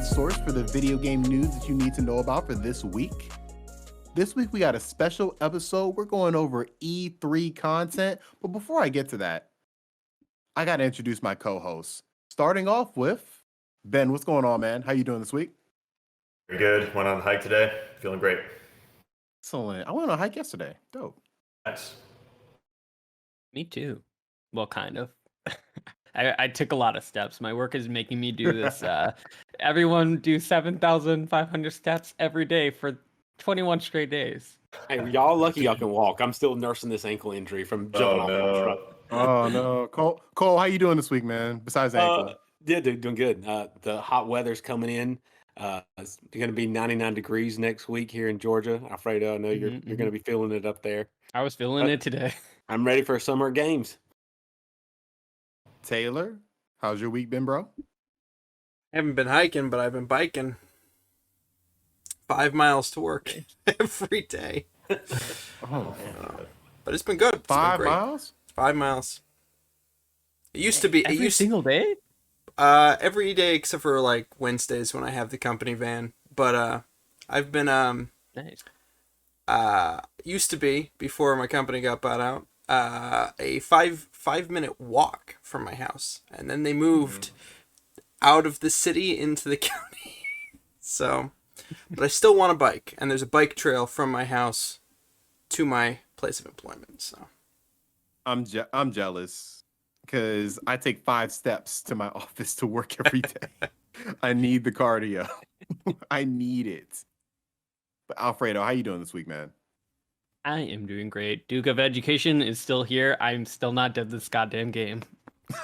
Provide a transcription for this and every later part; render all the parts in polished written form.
source for the video game news that you need to know about for this week. This week we got a special episode. We're going over E3 content, but before I get to that, I got to introduce my co-hosts. Starting off with Ben. What's going on, man? How you doing this week? Very good. Went on a hike today. Feeling great. Excellent. I went on a hike yesterday. Dope. Nice. Me too. Well, kind of. I took a lot of steps. My work is making me do this. Everyone do 7,500 steps every day for 21 straight days. Hey, y'all lucky y'all can walk. I'm still nursing this ankle injury from jumping off the truck. Oh no, Cole, how you doing this week, man? Besides ankle, Yeah, dude, doing good. The hot weather's coming in. It's going to be 99 degrees next week here in Georgia. Alfredo, I know you're going to be feeling it up there. I was feeling it today. I'm ready for summer games. Taylor, how's your week been, bro? I haven't been hiking, but I've been biking 5 miles to work every day. Oh, But it's been good. It's been 5 great. miles? 5 miles. It used to be Every single day? every day except for like Wednesdays when I have the company van. But I've been Nice. used to be before my company got bought out a five minute walk from my house, and then they moved out of the city into the county. So, but I still want a bike, and there's a bike trail from my house to my place of employment. So I'm jealous because I take 5 steps to my office to work every day. I need the cardio. I need it. But Alfredo, how you doing this week, man? I am doing great. Duke of Education is still here. I'm still not dead this goddamn game.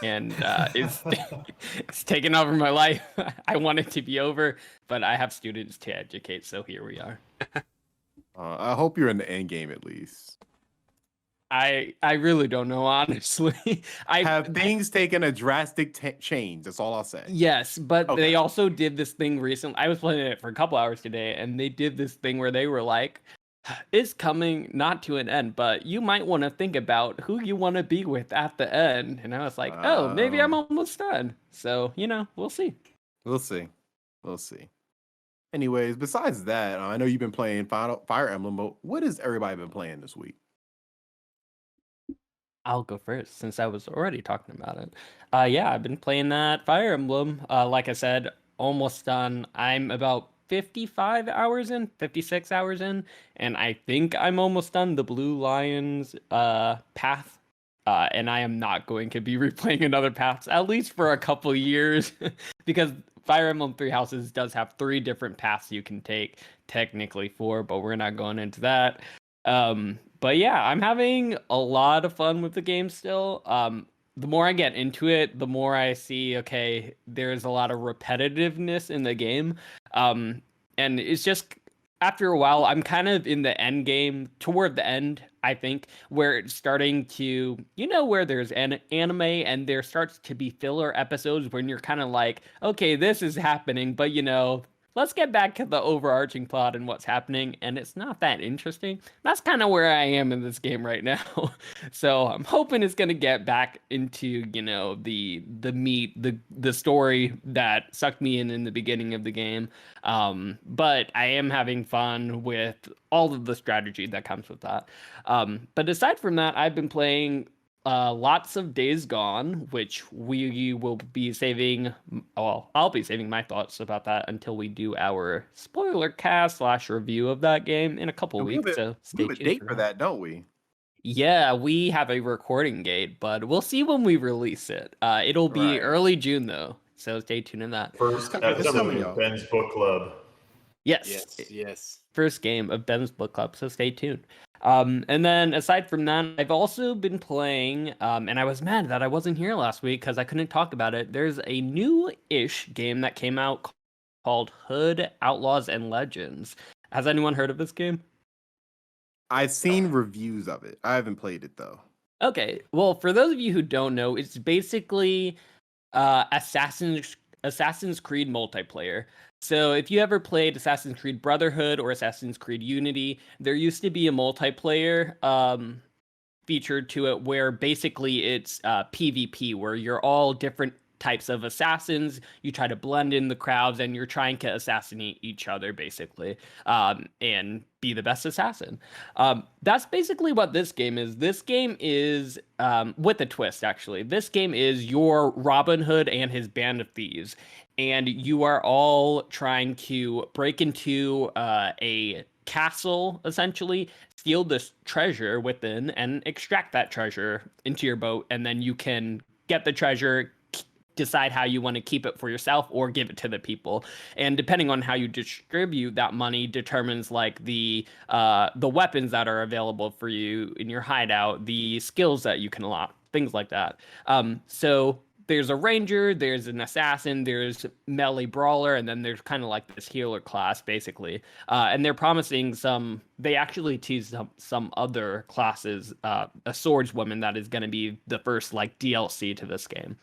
And it's taken over my life. I want it to be over, but I have students to educate, so here we are. I hope you're in the end game at least. I really don't know, honestly. Have things taken a drastic change? That's all I'll say. Yes, but Okay. they also did this thing recently. I was playing it for a couple hours today, and they did this thing where they were like, it's coming not to an end, but you might want to think about who you want to be with at the end. And I was like, oh, maybe I'm almost done. So, we'll see. We'll see. We'll see. Anyways, besides that, I know you've been playing Fire Emblem, but what has everybody been playing this week? I'll go first since I was already talking about it. Yeah, I've been playing that Fire Emblem. Like I said, almost done. I'm about 55 hours in, 56 hours in, and I think I'm almost done the Blue Lions path. And I am not going to be replaying another path, at least for a couple years, because Fire Emblem Three Houses does have 3 different paths you can take, technically 4, but we're not going into that. But yeah, I'm having a lot of fun with the game still. The more I get into it, the more I see, okay, there's a lot of repetitiveness in the game. And it's just, after a while, I'm kind of in the end game, toward the end, I think, where it's starting to, where there's an anime and there starts to be filler episodes when you're kind of like, okay, this is happening, but let's get back to the overarching plot and what's happening, and it's not that interesting. That's kind of where I am in this game right now. So I'm hoping it's gonna get back into, the meat, the story that sucked me in the beginning of the game. But I am having fun with all of the strategy that comes with that. But aside from that, I've been playing lots of Days Gone, which we will be saving. Well, I'll be saving my thoughts about that until we do our spoiler cast / review of that game in a couple weeks. So We stay have a tuned date for that, don't we? Yeah, we have a recording date, but we'll see when we release it. It'll be Right. early June though, so stay tuned in that. First coming, episode y'all. of Ben's Book Club. Yes. Yes. First game of Ben's Book Club, so stay tuned. And then aside from that, I've also been playing, and I was mad that I wasn't here last week because I couldn't talk about it. There's a new-ish game that came out called Hood, Outlaws, and Legends. Has anyone heard of this game? I've seen reviews of it. I haven't played it though. Okay, well, for those of you who don't know, it's basically Assassin's Creed multiplayer. So if you ever played Assassin's Creed Brotherhood or Assassin's Creed Unity, there used to be a multiplayer feature to it where basically it's PvP, where you're all different types of assassins. You try to blend in the crowds, and you're trying to assassinate each other, basically, and be the best assassin. That's basically what this game is. This game is, with a twist, actually. This game is your Robin Hood and his band of thieves, and you are all trying to break into a castle, essentially, steal this treasure within, and extract that treasure into your boat, and then you can get the treasure, decide how you want to keep it for yourself or give it to the people. And depending on how you distribute that money determines like the weapons that are available for you in your hideout, the skills that you can unlock, things like that. So there's a ranger, there's an assassin, there's melee brawler, and then there's kind of like this healer class, basically. And they're promising they actually tease some other classes, a swordswoman that is going to be the first like DLC to this game.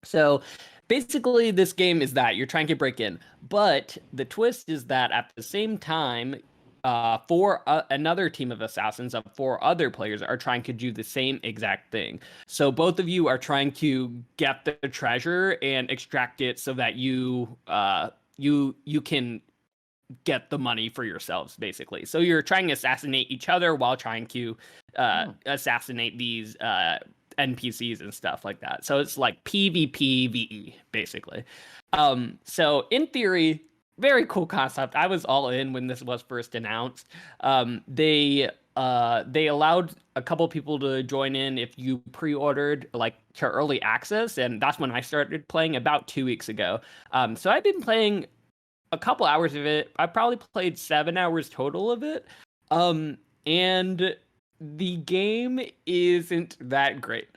So basically this game is that you're trying to break in, but the twist is that at the same time, another team of assassins of 4 other players are trying to do the same exact thing. So both of you are trying to get the treasure and extract it so that you can get the money for yourselves, basically. So you're trying to assassinate each other while trying to assassinate these NPCs and stuff like that. So it's like PvPvE, basically. So in theory, very cool concept. I was all in when this was first announced. They allowed a couple people to join in if you pre-ordered like to early access, and that's when I started playing about 2 weeks ago. So I've been playing a couple hours of it. I probably played 7 hours total of it. And the game isn't that great.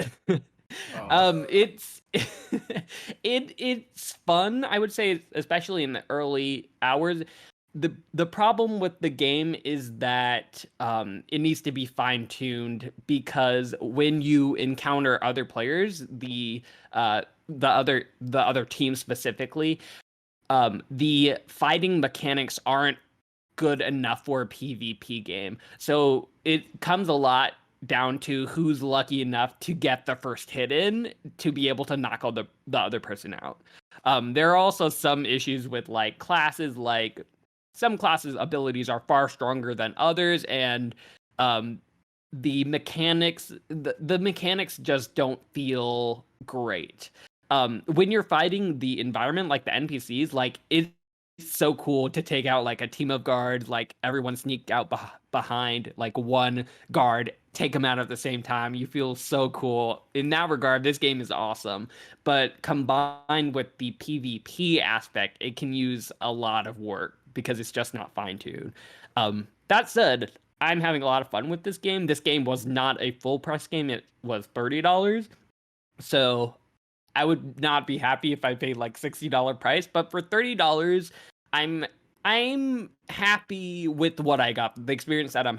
It's it's fun, I would say, especially in the early hours. The problem with the game is that it needs to be fine-tuned, because when you encounter other players, the other team specifically, the fighting mechanics aren't good enough for a PvP game. So it comes a lot down to who's lucky enough to get the first hit in to be able to knock all the other person out. There are also some issues with like classes, like some classes' abilities are far stronger than others, and the mechanics just don't feel great. When you're fighting the environment, like the NPCs, like it's so cool to take out like a team of guards, like everyone sneak out behind like one guard, take them out at the same time. You feel so cool. In that regard, this game is awesome. But combined with the PvP aspect, it can use a lot of work because it's just not fine-tuned. That said, I'm having a lot of fun with this game. This game was not a full price game. It was $30. So I would not be happy if I paid like $60 price, but for $30, I'm happy with what I got, the experience that I'm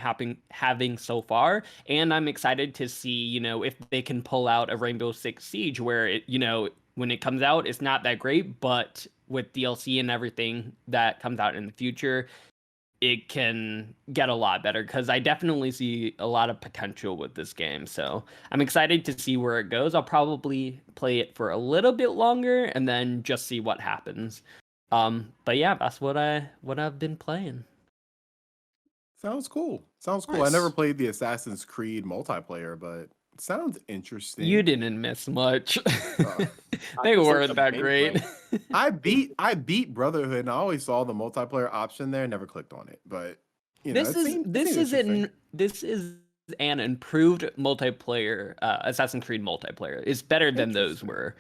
having so far, and I'm excited to see, you know, if they can pull out a Rainbow Six Siege where it, you know, when it comes out, it's not that great, but with DLC and everything that comes out in the future, it can get a lot better, because I definitely see a lot of potential with this game. So I'm excited to see where it goes. I'll probably play it for a little bit longer and then just see what happens. But yeah, that's what I've been playing. Sounds cool. Sounds cool. Nice. I never played the Assassin's Creed multiplayer, but it sounds interesting. You didn't miss much. They just weren't looked that up great. gameplay. I beat Brotherhood, and I always saw the multiplayer option there. Never clicked on it, but you know, This it is seemed an interesting. improved multiplayer Assassin's Creed multiplayer. It's better than those Interesting. were.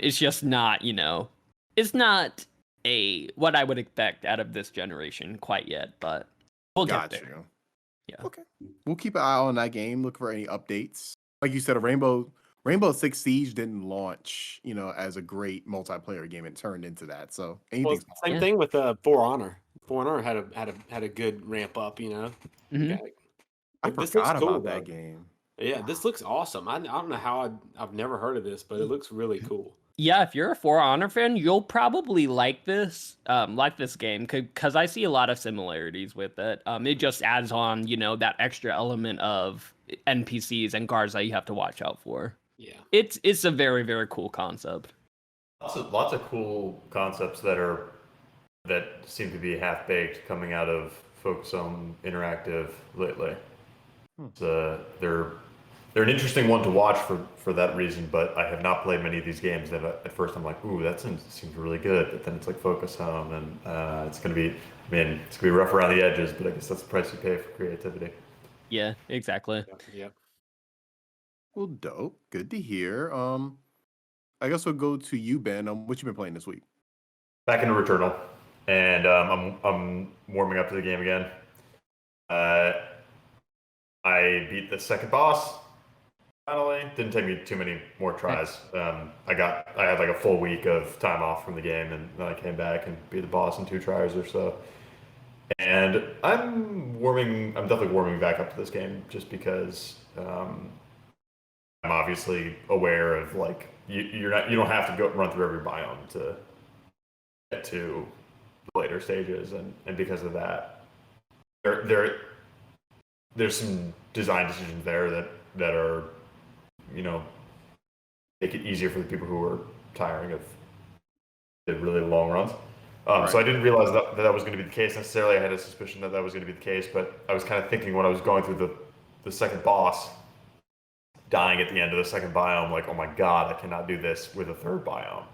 It's just not, you know, it's not what I would expect out of this generation quite yet, but we'll get Got there. you. Yeah. Okay. We'll keep an eye on that game. Look for any updates. Like you said, a Rainbow Six Siege didn't launch, you know, as a great multiplayer game. It turned into that. So Well, anything's same Yeah. thing with For Honor. For Honor had a good ramp up, you know. Mhm. Yeah. I This looks forgot cool, about though. that game. Yeah, this looks awesome. I don't know how I've never heard of this, but it looks really cool. Yeah, if you're a For Honor fan, you'll probably like this game, because I see a lot of similarities with it. It just adds on, you know, that extra element of NPCs and guards that you have to watch out for. Yeah. It's a very, very cool concept. Lots of cool concepts that seem to be half baked coming out of Focus Home Interactive lately. They're an interesting one to watch for that reason, but I have not played many of these games that at first I'm like, ooh, that seems really good, but then it's like Focus Home, and it's gonna be rough around the edges, but I guess that's the price you pay for creativity. Yeah, exactly. Yeah. Well, dope. Good to hear. I guess we'll go to you, Ben. What you been playing this week? Back into Returnal, and I'm warming up to the game again. I beat the second boss. Finally, didn't take me too many more tries. I had like a full week of time off from the game, and then I came back and beat the boss in 2 tries or so. And I'm definitely warming back up to this game just because I'm obviously aware of like you don't have to go run through every biome to get to the later stages, and because of that, there's some design decisions there that are, make it easier for the people who are tiring of the really long runs. So I didn't realize that was going to be the case necessarily. I had a suspicion that was going to be the case, but I was kind of thinking when I was going through the second boss, dying at the end of the second biome, like, oh my god, I cannot do this with a third biome.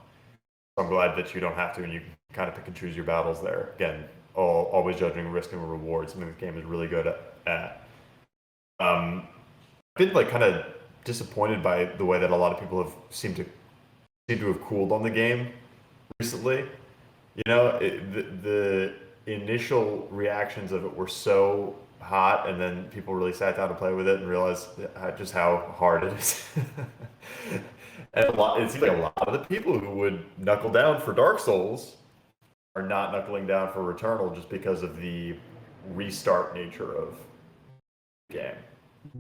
So I'm glad that you don't have to, and you can kind of pick and choose your battles there. Again, always judging risk and reward, something the game is really good at. I've been like kind of disappointed by the way that a lot of people have seemed to have cooled on the game recently. The initial reactions of it were so hot, and then people really sat down to play with it and realized just how hard it is. And it seems like a lot of the people who would knuckle down for Dark Souls are not knuckling down for Returnal just because of the restart nature of the game.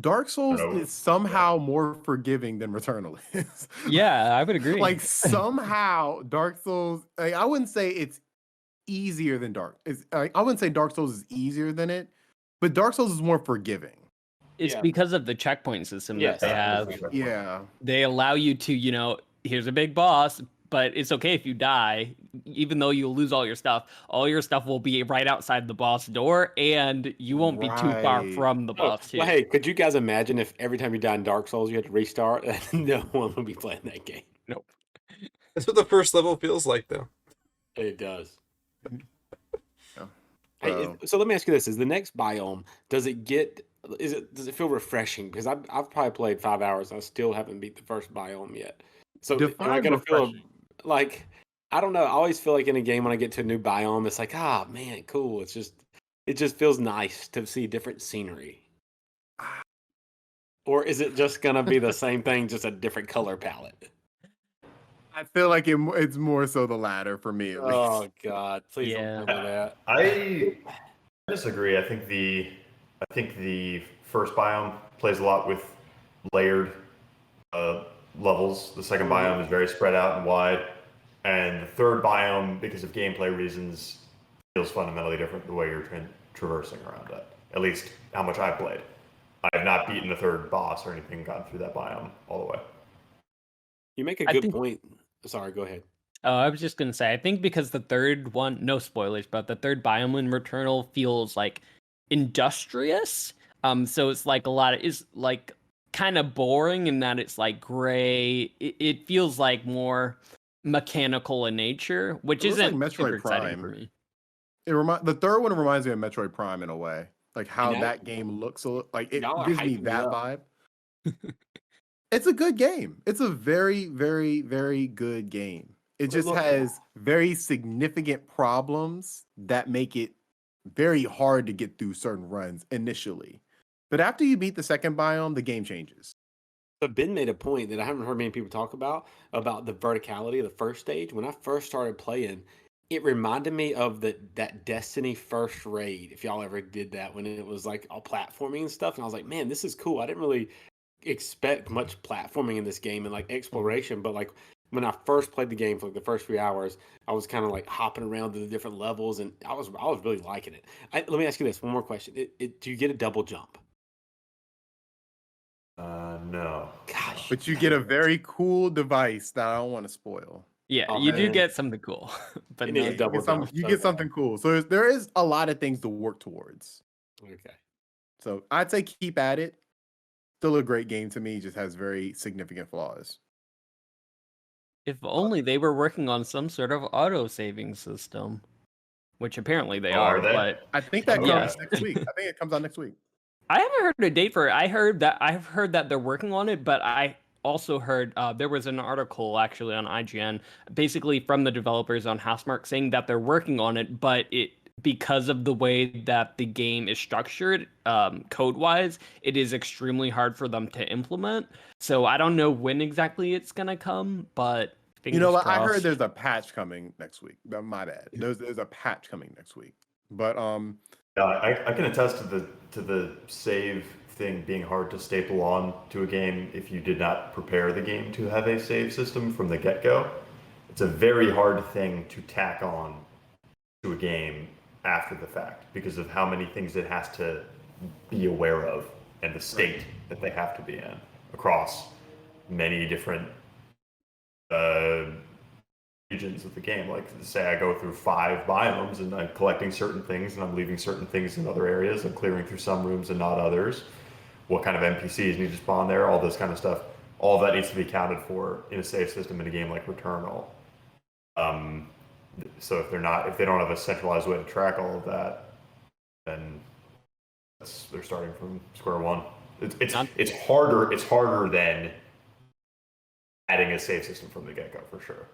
Dark Souls is somehow more forgiving than Returnal is. Yeah, I would agree. Like somehow Dark Souls, I wouldn't say it's easier than I wouldn't say Dark Souls is easier than it, but Dark Souls is more forgiving. It's because of the checkpoint system that they have. Yeah. They allow you to, here's a big boss, but it's okay if you die, even though you'll lose all your stuff. All your stuff will be right outside the boss door, and you won't be too far from the boss, too. Well, hey, could you guys imagine if every time you die in Dark Souls, you had to restart? No one would be playing that game. Nope. That's what the first level feels like, though. It does. Yeah. Hey, so let me ask you this: is the next biome? Does it feel refreshing? Because I've probably played 5 hours. I still haven't beat the first biome yet. So am I gonna feel like, I don't know? I always feel like in a game when I get to a new biome, it's like, man, cool. It just feels nice to see different scenery. Or is it just gonna be the same thing, just a different color palette? I feel like it's more so the latter for me, at least. Oh God, please don't tell me that. I disagree. I think the first biome plays a lot with layered levels. The second biome is very spread out and wide, and the third biome, because of gameplay reasons, feels fundamentally different the way you're traversing around it. At least how much I played. I have not beaten the third boss or anything, gotten through that biome all the way. You make a good point. Sorry, go ahead. Oh, I was just gonna say, I think because the third one, no spoilers, but the third biome in Returnal feels like industrious. So it's like it's like kind of boring in that it's like gray. It feels like more mechanical in nature, which isn't like super Metroid exciting Prime. for me. The third one reminds me of Metroid Prime in a way, like how that game looks. Like it gives me that vibe. It's a good game. It's a very, very, very good game. It just has very significant problems that make it very hard to get through certain runs initially. But after you beat the second biome, the game changes. But Ben made a point that I haven't heard many people talk about the verticality of the first stage. When I first started playing, it reminded me of that Destiny first raid, if y'all ever did that, when it was like all platforming and stuff. And I was like, man, this is cool. I didn't really expect much platforming in this game and like exploration, but like when I first played the game for like the first 3 hours, I was kind of like hopping around to the different levels, and I was really liking it. Let me ask you this one more question: do you get a double jump? No. Gosh, But you get a very cool device that I don't want to spoil. Yeah, Oh, you do man. get something cool, but It no, is Yeah, double jump. you So get bad. something cool. So there is a lot of things to work towards. Okay. So I'd say keep at it. Still a great game to me. Just has very significant flaws. if only they were working on some sort of auto-saving system, which apparently they Oh, are, are they? but I think that Yeah. comes next week. I think it comes out next week. I haven't heard a date for it. I've heard that they're working on it, but I also heard there was an article actually on IGN, basically from the developers on Housemarque, saying that they're working on it, but because of the way that the game is structured, code-wise, it is extremely hard for them to implement. So I don't know when exactly it's gonna come, but You know fingers what? I heard crossed. there's a patch coming next week. My bad. There's a patch coming next week. But Yeah, I can attest to the save thing being hard to staple on to a game if you did not prepare the game to have a save system from the get-go. It's a very hard thing to tack on to a game after the fact because of how many things it has to be aware of and the state that they have to be in across many different regions of the game. Like, say I go through 5 biomes and I'm collecting certain things and I'm leaving certain things in other areas. I'm clearing through some rooms and not others. What kind of NPCs need to spawn there? All this kind of stuff. All of that needs to be accounted for in a save system in a game like Returnal. So if they don't have a centralized way to track all of that, then they're starting from square one. It's harder. It's harder than adding a save system from the get-go for sure.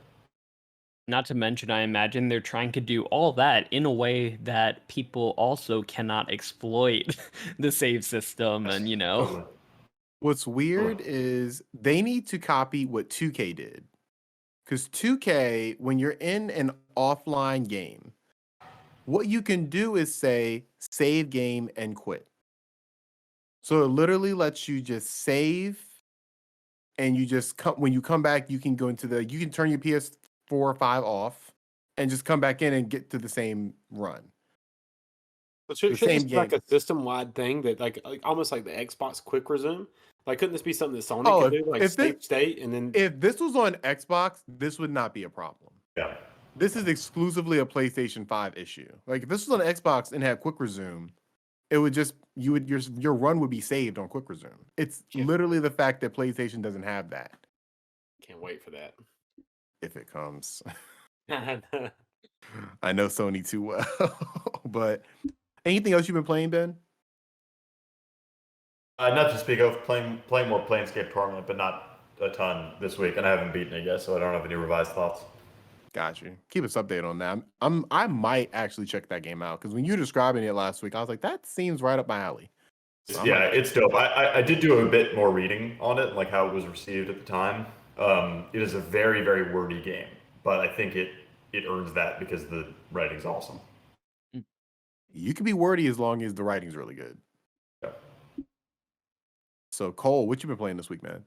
Not to mention, I imagine they're trying to do all that in a way that people also cannot exploit the save system, and Totally. what's weird is they need to copy what 2K did. Because 2K, when you're in an offline game, what you can do is say save game and quit. So it literally lets you just save and you just come when you come back, you can you can turn your PS4 or 5 off and just come back in and get to the same run. But should same this be like game. a system-wide thing that like almost like the Xbox Quick Resume? Like, couldn't this be something that Sony Oh, could do? Like state and then If this was on Xbox, this would not be a problem. Yeah. This is exclusively a PlayStation 5 issue. Like if this was on Xbox and had quick resume, it would just your run would be saved on quick resume. It's literally the fact that PlayStation doesn't have that. can't wait for that. If it comes. I know Sony too well. But anything else you've been playing, Ben? Not to speak of, playing more Planescape Torment, but not a ton this week, and I haven't beaten it yet, so I don't have any revised thoughts. Got you. Keep us updated on that. I might actually check that game out because when you were describing it last week, I was like, that seems right up my alley. So Yeah, it's dope. I did do a bit more reading on it, like how it was received at the time. It is a very, very wordy game, but I think it earns that because the writing's awesome. You can be wordy as long as the writing's really good. Yeah. So Cole, what you been playing this week, man?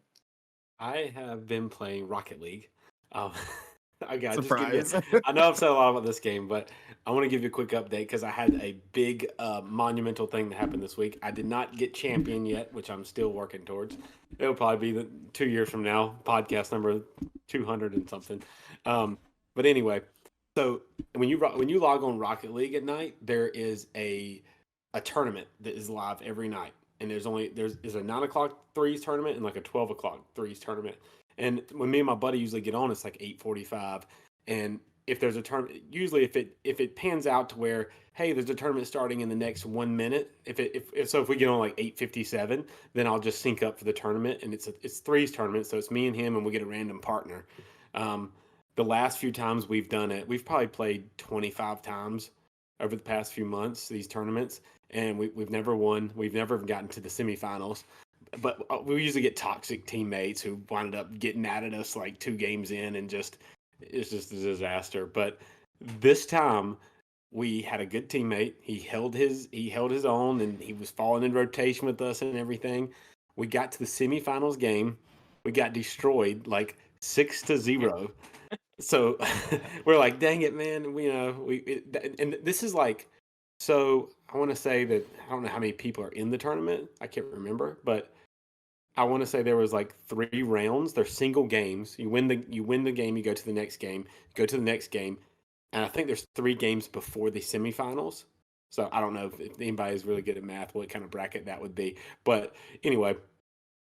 I have been playing Rocket League. I got Surprise. I know I've said a lot about this game, but I want to give you a quick update because I had a big monumental thing that happened this week. I did not get champion yet, which I'm still working towards. It'll probably be 2 years from now, podcast number 200 and something. But anyway, so when you log on Rocket League at night, there is a tournament that is live every night. And there's a 9 o'clock threes tournament and like a 12 o'clock threes tournament. And when me and my buddy usually get on, it's like 8:45. And if there's a tournament, usually if it pans out to where, hey, there's a tournament starting in the next 1 minute. If we get on like 8:57, then I'll just sync up for the tournament. And it's threes tournament, so it's me and him, and we get a random partner. The last few times we've done it, we've probably played 25 times over the past few months, these tournaments, and we've never won. We've never gotten to the semifinals. But we usually get toxic teammates who wound up getting mad at us like 2 games in, and it's just a disaster. But this time we had a good teammate. He held his own, and he was falling in rotation with us and everything. We got to the semifinals game. We got destroyed like 6-0. So we're like, dang it, man. And this is like, so I want to say that I don't know how many people are in the tournament. I can't remember, but I want to say there was like 3 rounds. They're single games. You win the game. You go to the next game. Go to the next game, and I think there's 3 games before the semifinals. So I don't know if anybody is really good at math, what kind of bracket that would be. But anyway,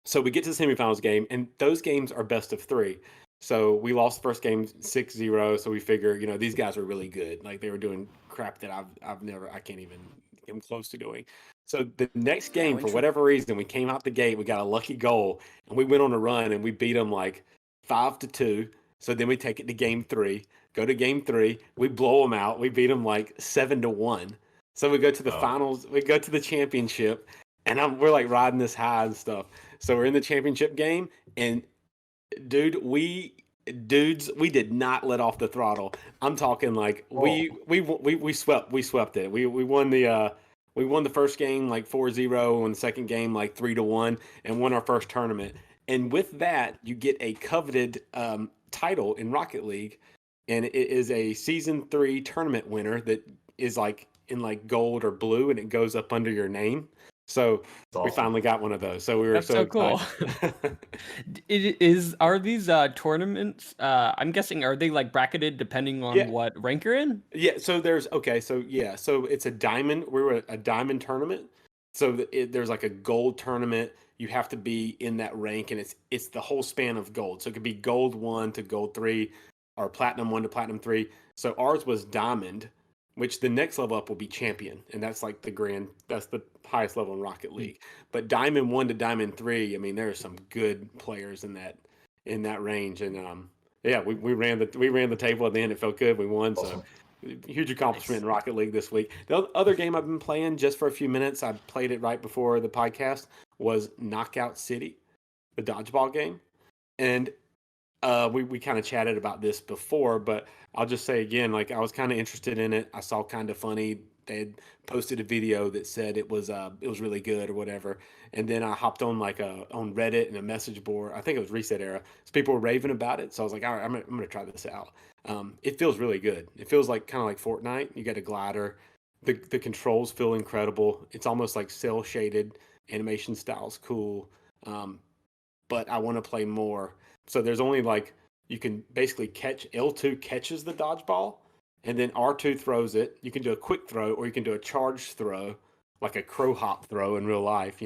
so we get to the semifinals game, and those games are best of 3. So we lost the first game 6-0. So we figure, these guys are really good. Like they were doing crap that I can't even get close to doing. So the next game, for whatever reason, we came out the gate, we got a lucky goal, and we went on a run, and we beat them like 5-2. So then we take it to game 3. Go to game 3, we blow them out. We beat them like 7-1. So we go to the finals, we go to the championship, and we're like riding this high and stuff. So we're in the championship game, and we did not let off the throttle. I'm talking like we swept it. We won the first game like 4-0, won the second game like 3-1, and won our first tournament. And with that, you get a coveted title in Rocket League, and it is a season 3 tournament winner that is like in like gold or blue, and it goes up under your name. So we finally got one of those. So we were That's so cool. Are these tournaments? I'm guessing, are they like bracketed depending on what rank you're in? Yeah. So so it's a diamond. We're a diamond tournament. So there's like a gold tournament. You have to be in that rank, and it's the whole span of gold. So it could be gold 1 to gold 3, or platinum 1 to platinum 3. So ours was diamond, which the next level up will be champion, and that's like that's the highest level in Rocket League. But diamond 1 to diamond 3, I mean, there are some good players in that range, and we ran the table at the end. It felt good. We won, awesome. So huge accomplishment in Rocket League this week. The other game I've been playing just for a few minutes, I played it right before the podcast, was Knockout City, the dodgeball game, and we kind of chatted about this before, but I'll just say again, like I was kind of interested in it. I saw Kind of Funny. They had posted a video that said it was really good or whatever. And then I hopped on on Reddit and a message board. I think it was Reset Era. So people were raving about it. So I was like, all right, I'm gonna try this out. It feels really good. It feels like kind of like Fortnite. You got a glider. The controls feel incredible. It's almost like cell shaded. Animation style's cool. But I want to play more. So there's only you can basically L2 catches the dodgeball, and then R2 throws it. You can do a quick throw, or you can do a charge throw, like a crow hop throw in real life,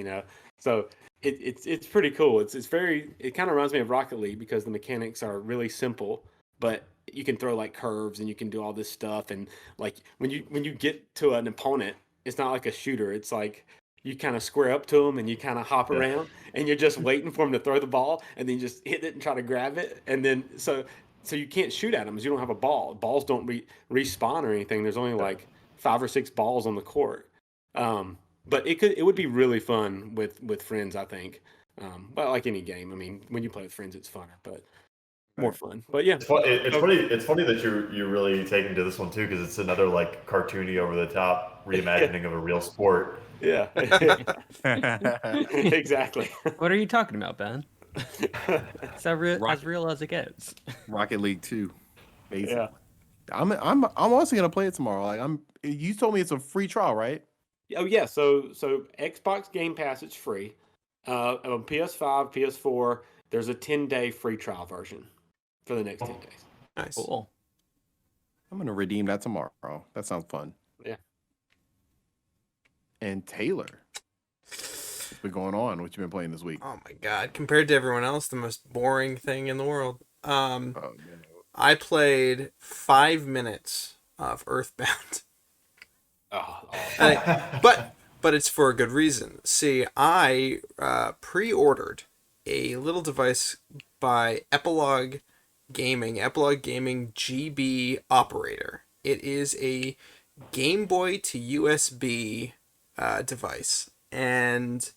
So it's pretty cool. It kind of reminds me of Rocket League because the mechanics are really simple, but you can throw like curves and you can do all this stuff. And like when you get to an opponent, it's not like a shooter. It's like you kind of square up to them and you kind of hop around and you're just waiting for them to throw the ball, and then you just hit it and try to grab it. And then so you can't shoot at them because you don't have a ball. Balls don't respawn or anything. There's only like 5 or 6 balls on the court. But it would be really fun with friends, I think. But like any game, I mean, when you play with friends, it's funner, but more fun. But yeah, it's funny that you're really taking to this one too, because it's another like cartoony, over the top reimagining of a real sport. Yeah. Exactly. What are you talking about, Ben? It's as real as it gets. Rocket League 2. Basically. Yeah. I'm also gonna play it tomorrow. Like you told me it's a free trial, right? Oh yeah. So Xbox Game Pass, it's free. On PS5, PS4, there's a 10-day free trial version for the next 10 days. Nice. Cool. I'm gonna redeem that tomorrow. That sounds fun. Yeah. And Taylor, what's been going on? What you been playing this week? Oh my god! Compared to everyone else, the most boring thing in the world. I played 5 minutes of Earthbound. But it's for a good reason. See, I pre-ordered a little device by Epilogue Gaming GB Operator. It is a Game Boy to USB device, and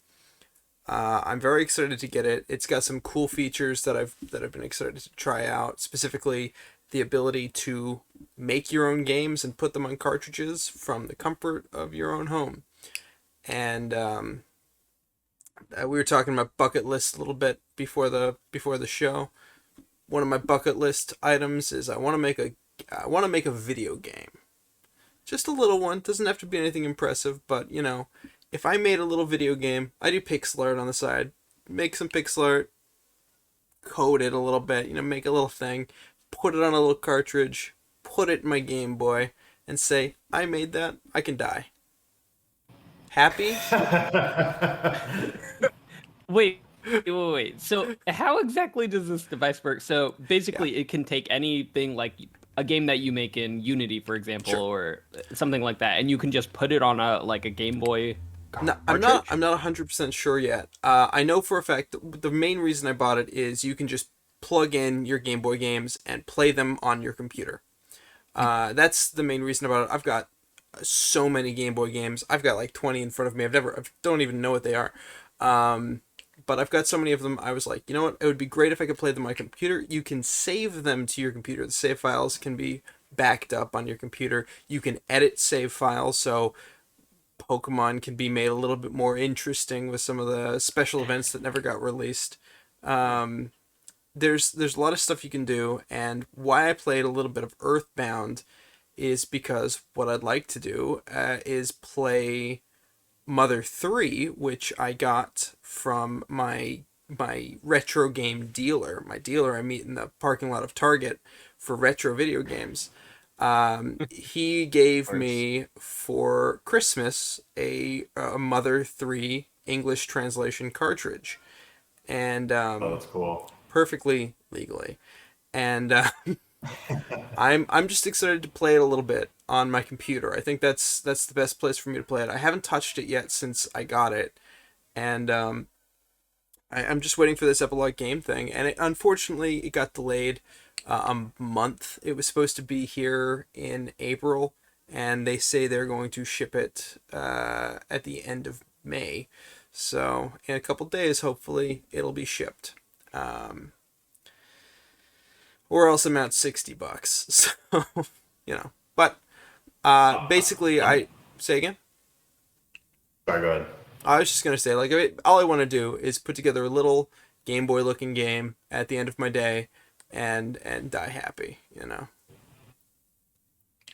I'm very excited to get it. It's got some cool features that I've been excited to try out, specifically the ability to make your own games and put them on cartridges from the comfort of your own home. And we were talking about bucket list a little bit before the show. One of my bucket list items is I want to make a video game. Just a little one. Doesn't have to be anything impressive, but if I made a little video game, I do pixel art on the side. make some pixel art, code it a little bit, make a little thing, put it on a little cartridge, put it in my Game Boy, and say, I made that, I can die. Happy? Wait. So how exactly does this device work? So basically, it can take anything like a game that you make in Unity, for example, Sure. or something like that, and you can just put it on a Game Boy. No, I'm not 100% sure yet. I know for a fact that the main reason I bought it is you can just plug in your Game Boy games and play them on your computer. That's the main reason about it. I've got so many Game Boy games. I've got like 20 in front of me. I don't even know what they are. But I've got so many of them. I was like, you know what? It would be great if I could play them on my computer. You can save them to your computer. The save files can be backed up on your computer. You can edit save files, so Pokemon can be made a little bit more interesting with some of the special events that never got released. There's a lot of stuff you can do, and why I played a little bit of Earthbound is because what I'd like to do is play Mother 3, which I got from my retro game dealer. My dealer I meet in the parking lot of Target for retro video games. He gave me for Christmas a Mother 3 English translation cartridge, and Oh, that's cool. perfectly legally, and I'm just excited to play it a little bit on my computer. I think that's the best place for me to play it. I haven't touched it yet since I got it, and I'm just waiting for this Epilogue game thing. And unfortunately, it got delayed a month. It was supposed to be here in April, and they say they're going to ship it at the end of May. So in a couple days, hopefully, it'll be shipped. Or else I'm at $60. So, But basically, I say again. Sorry, go ahead. I was just gonna say, all I want to do is put together a little Game Boy looking game at the end of my day, and die happy. I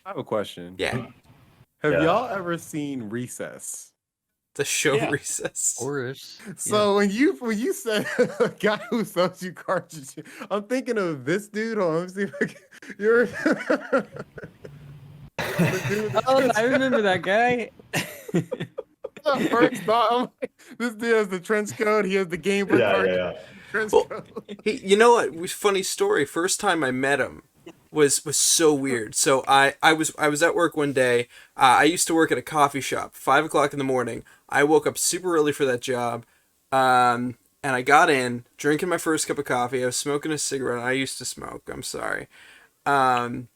have a question. Yeah, Have Yeah. y'all ever seen Recess? the show Yeah. Recess. Chorus. So when you said a guy who sells you cartridges, I'm thinking of this dude. Hold on, let me see if I can, you're the dude with Oh, the I remember that guy. first thought. I'm like, this dude has the trench coat. He has the Game Boy Yeah, cartridge. yeah, yeah. Trench Well, coat. You know what? Was funny story. First time I met him was so weird. So I was at work one day. I used to work at a coffee shop. 5 o'clock in the morning. I woke up super early for that job. And I got in, drinking my first cup of coffee. I was smoking a cigarette. I used to smoke. I'm sorry. And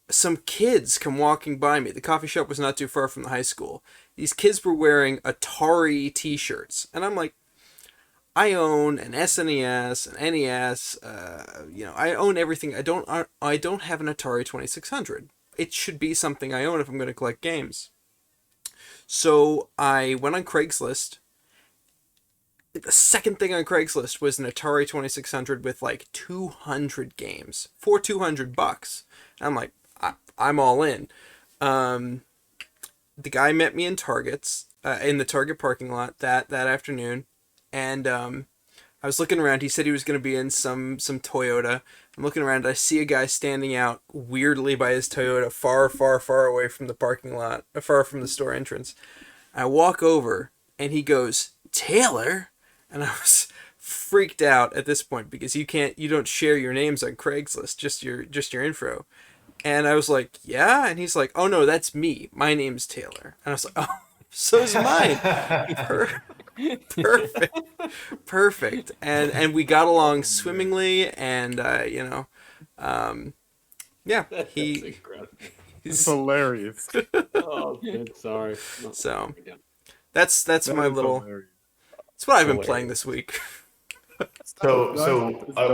some kids come walking by me. The coffee shop was not too far from the high school. These kids were wearing Atari t-shirts. And I'm like, I own an SNES, an NES, I own everything. I don't have an Atari 2600. It should be something I own if I'm going to collect games. So I went on Craigslist. The second thing on Craigslist was an Atari 2600 with like 200 games for $200. I'm like, I'm all in. The guy met me in in the Target parking lot that afternoon. And I was looking around. He said he was going to be in some Toyota. I'm looking around. I see a guy standing out weirdly by his Toyota, far, far, far away from the parking lot, far from the store entrance. I walk over, and he goes, "Taylor?" And I was freaked out at this point because you don't share your names on Craigslist, just your info. And I was like, "Yeah," and he's like, "Oh no, that's me. My name's Taylor." And I was like, "Oh, so's mine." Perfect. And we got along swimmingly, and yeah, That's incredible. It's hilarious. Oh, good. Sorry. So that's That my is little. hilarious. That's what I've been playing this week. So That's dope. I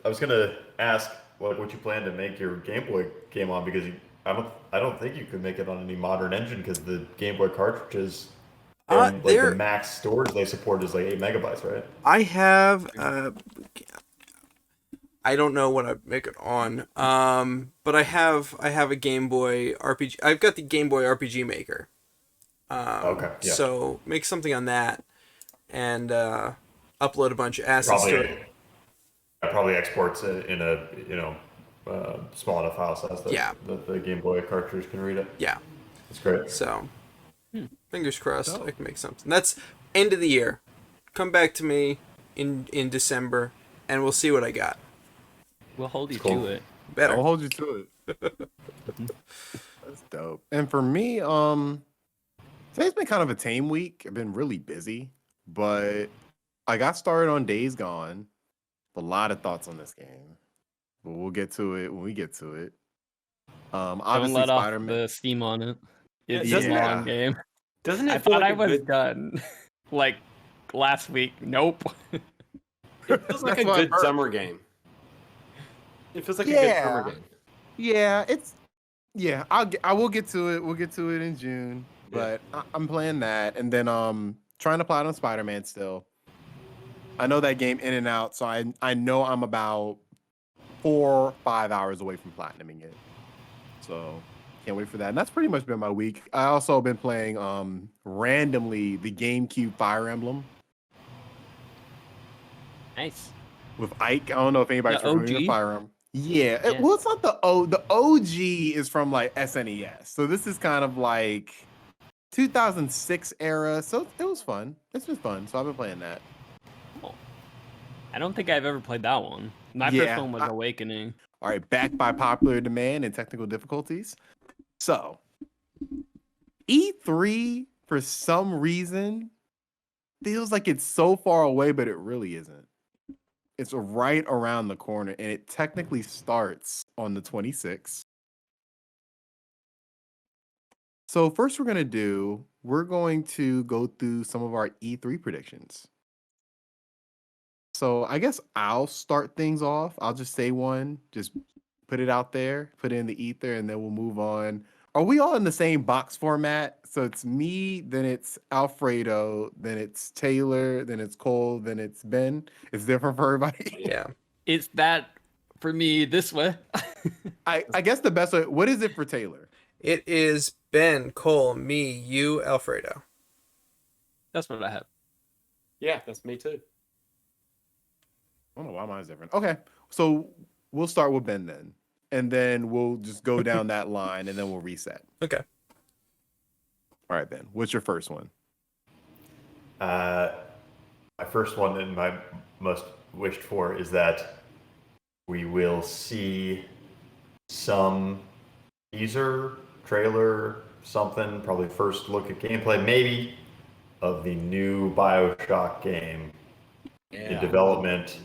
was gonna ask what you plan to make your Game Boy game on, because I don't think you could make it on any modern engine, because the Game Boy cartridges, and they're- the max storage they support is like 8 megabytes, right? I have I don't know what I make it on. But I have a Game Boy RPG. I've got the Game Boy RPG Maker. Okay, yeah. So make something on that. and upload a bunch of assets to it. Probably exports it in a small enough file size that, Yeah. that the Game Boy cartridge can read it. Yeah. That's great. So, fingers crossed I can make something. That's end of the year. Come back to me in December, and we'll see what I got. We'll hold you Cool. to it. Better. I'll hold you to it. That's dope. And for me, today's been kind of a tame week. I've been really busy, but I got started on Days Gone. A lot of thoughts on this game, but we'll get to it when we get to it. Don't Obviously, let off Spider-Man. the steam on it. Yeah, It's doesn't a it- long game. Doesn't it I feel thought like I a was good, done like last week. Nope. it feels like That's a what I've good heard. summer game. It feels like a good Yeah. summer game. Yeah, I will get to it. We'll get to it in June, Yeah. but I'm playing that, and then trying to plot on Spider-Man still. I know that game in and out, so I know I'm about 4-5 hours away from platinuming it. So can't wait for that. And that's pretty much been my week. I also been playing randomly the GameCube Fire Emblem Nice. with Ike. I don't know if anybody's The familiar with OG? Fire Emblem. Yeah. Yeah. Well, it's not the OG is from like SNES. So this is kind of like 2006 era. So it was fun. It's been fun. So I've been playing that. I don't think I've ever played that one. My Yeah, first one was I- Awakening. All right, back by popular demand and technical difficulties. So, E3 for some reason feels like it's so far away, but it really isn't. It's right around the corner, and it technically starts on the 26th. So, first, we're going to go through some of our E3 predictions. So I guess I'll start things off. I'll just say one, just put it out there, put it in the ether, and then we'll move on. Are we all in the same box format? So it's me, then it's Alfredo, then it's Taylor, then it's Cole, then it's Ben. It's different for everybody. Yeah. It's that for me this way. I guess the best way, what is it for Taylor? It is Ben, Cole, me, you, Alfredo. That's what I have. Yeah, that's me too. I don't know why mine's different. Okay, so we'll start with Ben then. And then we'll just go down that line and then we'll reset. Okay. All right, Ben, what's your first one? My first one and my most wished for is that we will see some teaser, trailer, something, probably first look at gameplay, maybe, of the new BioShock game in development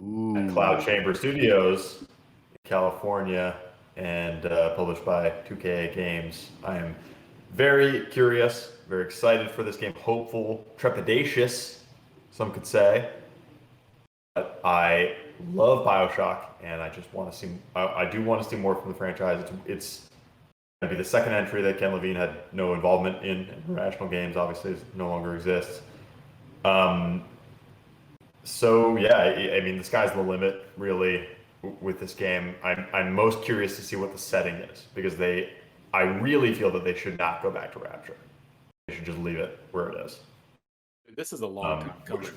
Ooh. at Cloud Chamber Studios in California and published by 2K Games. I am very curious, very excited for this game, hopeful, trepidatious, some could say. But I love BioShock, and I just want to see. I do want to see more from the franchise. It's going to be the second entry that Ken Levine had no involvement in. Irrational Games obviously no longer exists. So yeah, I mean, the sky's the limit, really, with this game. I'm most curious to see what the setting is, because I really feel that they should not go back to Rapture. They should just leave it where it is. This is a long time coming.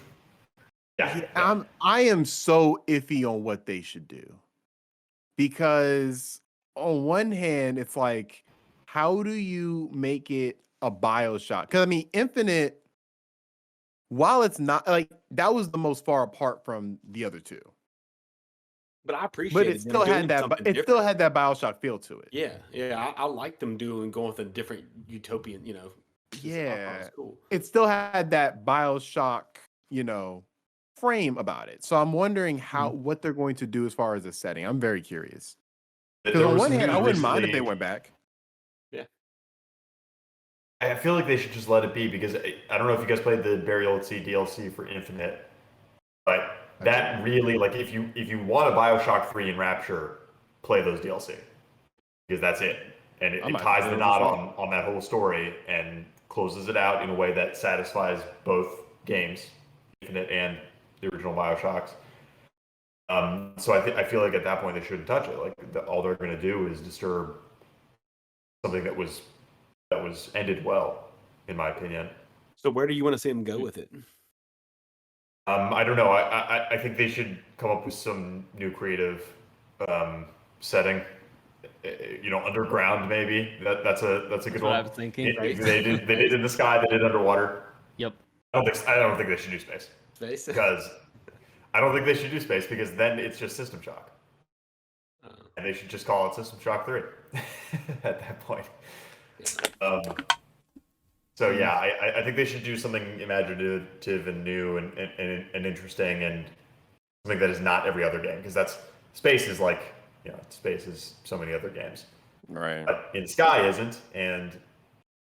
Yeah. I am so iffy on what they should do, because on one hand, it's like, how do you make it a BioShock? Because I mean, Infinite, while it's not like that was the most far apart from the other two, But I appreciate but it. it still had that. It still had that BioShock feel to it. Yeah. I like them going with a different utopian. I thought it Yeah. was cool. It still had that BioShock, frame about it. So I'm wondering what they're going to do as far as the setting. I'm very curious. Because There on was one some hand, I news wouldn't mind if recently- they went back. I feel like they should just let it be, because I don't know if you guys played the Burial at Sea DLC for Infinite, but that really, like, if you want a BioShock 3 in Rapture, play those DLC, because that's it, and it might ties play the those knot as well. on that whole story and closes it out in a way that satisfies both games, Infinite and the original BioShocks. So I feel like at that point they shouldn't touch it. Like, all they're going to do is disturb something that was ended well, in my opinion. So where do you want to see them go with it? I don't know. I think they should come up with some new creative setting. Underground maybe. That's a good That's one. what I was thinking. They did in the sky. They did underwater. Yep. I don't think they should do space Space. because I don't think they should do space because then it's just System Shock, and they should just call it System Shock 3 at that point. So yeah, I think they should do something imaginative and new and interesting and something that is not every other game, because that's space is like, space is so many other games. Right. But in sky isn't, and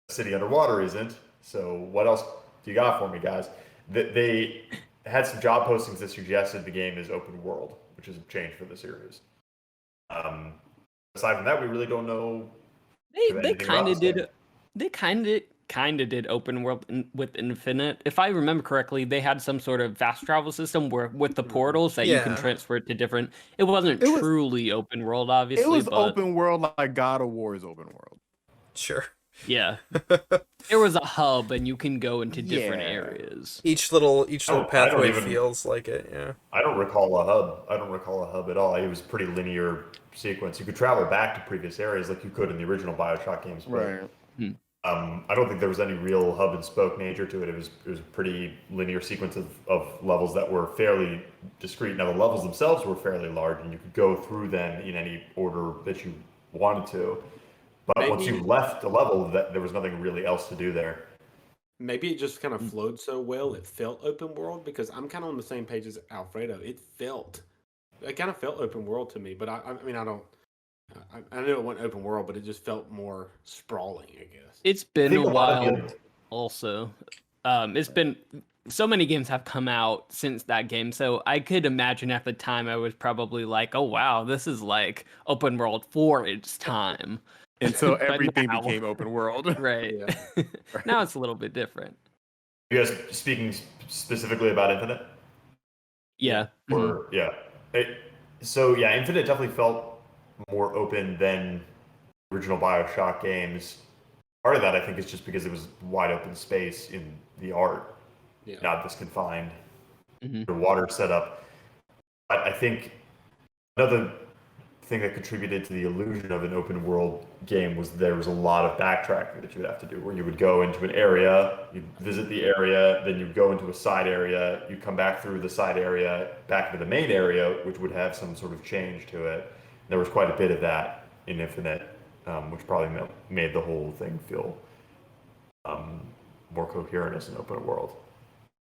city underwater isn't. So what else do you got for me, guys? They had some job postings that suggested the game is open world, which is a change for the series. Aside from that, we really don't know. They kind of did. They kind of did open world with Infinite. If I remember correctly, they had some sort of fast travel system where with the portals that you can Yeah. transfer to different. It wasn't It was- truly open world, obviously. It was but open world like God of War's open world. Sure. Yeah, there was a hub, and you can go into different Yeah. areas. Each little I don't pathway even- feels like it. Yeah. I don't recall a hub. I don't recall a hub at all. It was a pretty linear sequence. You could travel back to previous areas like you could in the original BioShock games. But, I don't think there was any real hub and spoke nature to it. It was a pretty linear sequence of levels that were fairly discrete. Now the levels themselves were fairly large, and you could go through them in any order that you wanted to. But once you left the level, there was nothing really else to do there. Maybe it just kind of flowed so well it felt open world, because I'm kind of on the same page as Alfredo. It kind of felt open world to me, but I mean, I know it wasn't open world, but it just felt more sprawling, I guess. It's been think a a lot of while. the- Also, it's been so many games have come out since that game, so I could imagine at the time I was probably like, "Oh wow, this is like open world for its time." Until But everything now- became open world. Right. Yeah. Now it's a little bit different. You guys speaking specifically about Infinite? Yeah. Mhm. Or yeah. Infinite definitely felt more open than original BioShock games. Part of that, I think, is just because it was wide open space in the art, Yeah. not this confined Mhm. water setup. But I think another thing that contributed to the illusion of an open world game was there was a lot of backtracking that you would have to do, where you would go into an area, you'd visit the area, then you'd go into a side area, you'd come back through the side area, back into the main area, which would have some sort of change to it. There was quite a bit of that in Infinite, which probably made the whole thing feel more coherent as an open world.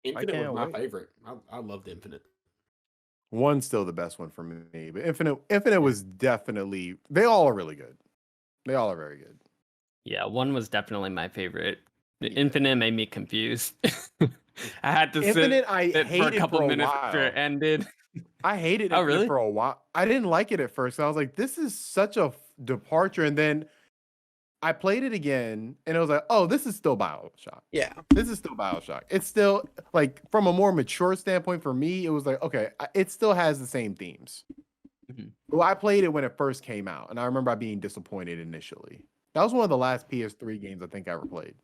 Infinite can't was my wait. favorite. I loved Infinite. One's still the best one for me, but Infinite was definitely. They all are really good. They all are very good. Yeah, one was definitely my favorite. Infinite made me confused. I had to Infinite, sit for a hated couple for a minutes while. after it ended. I hated Oh, Infinite really? for a while. I didn't like it at first. I was like, this is such a departure. And then I played it again, and it was like, oh, this is still BioShock. Yeah. This is still BioShock. It's still like, from a more mature standpoint for me, it was like, okay, it still has the same themes. Mhm. Well, I played it when it first came out, and I remember being disappointed initially. That was one of the last PS3 games I think I ever played.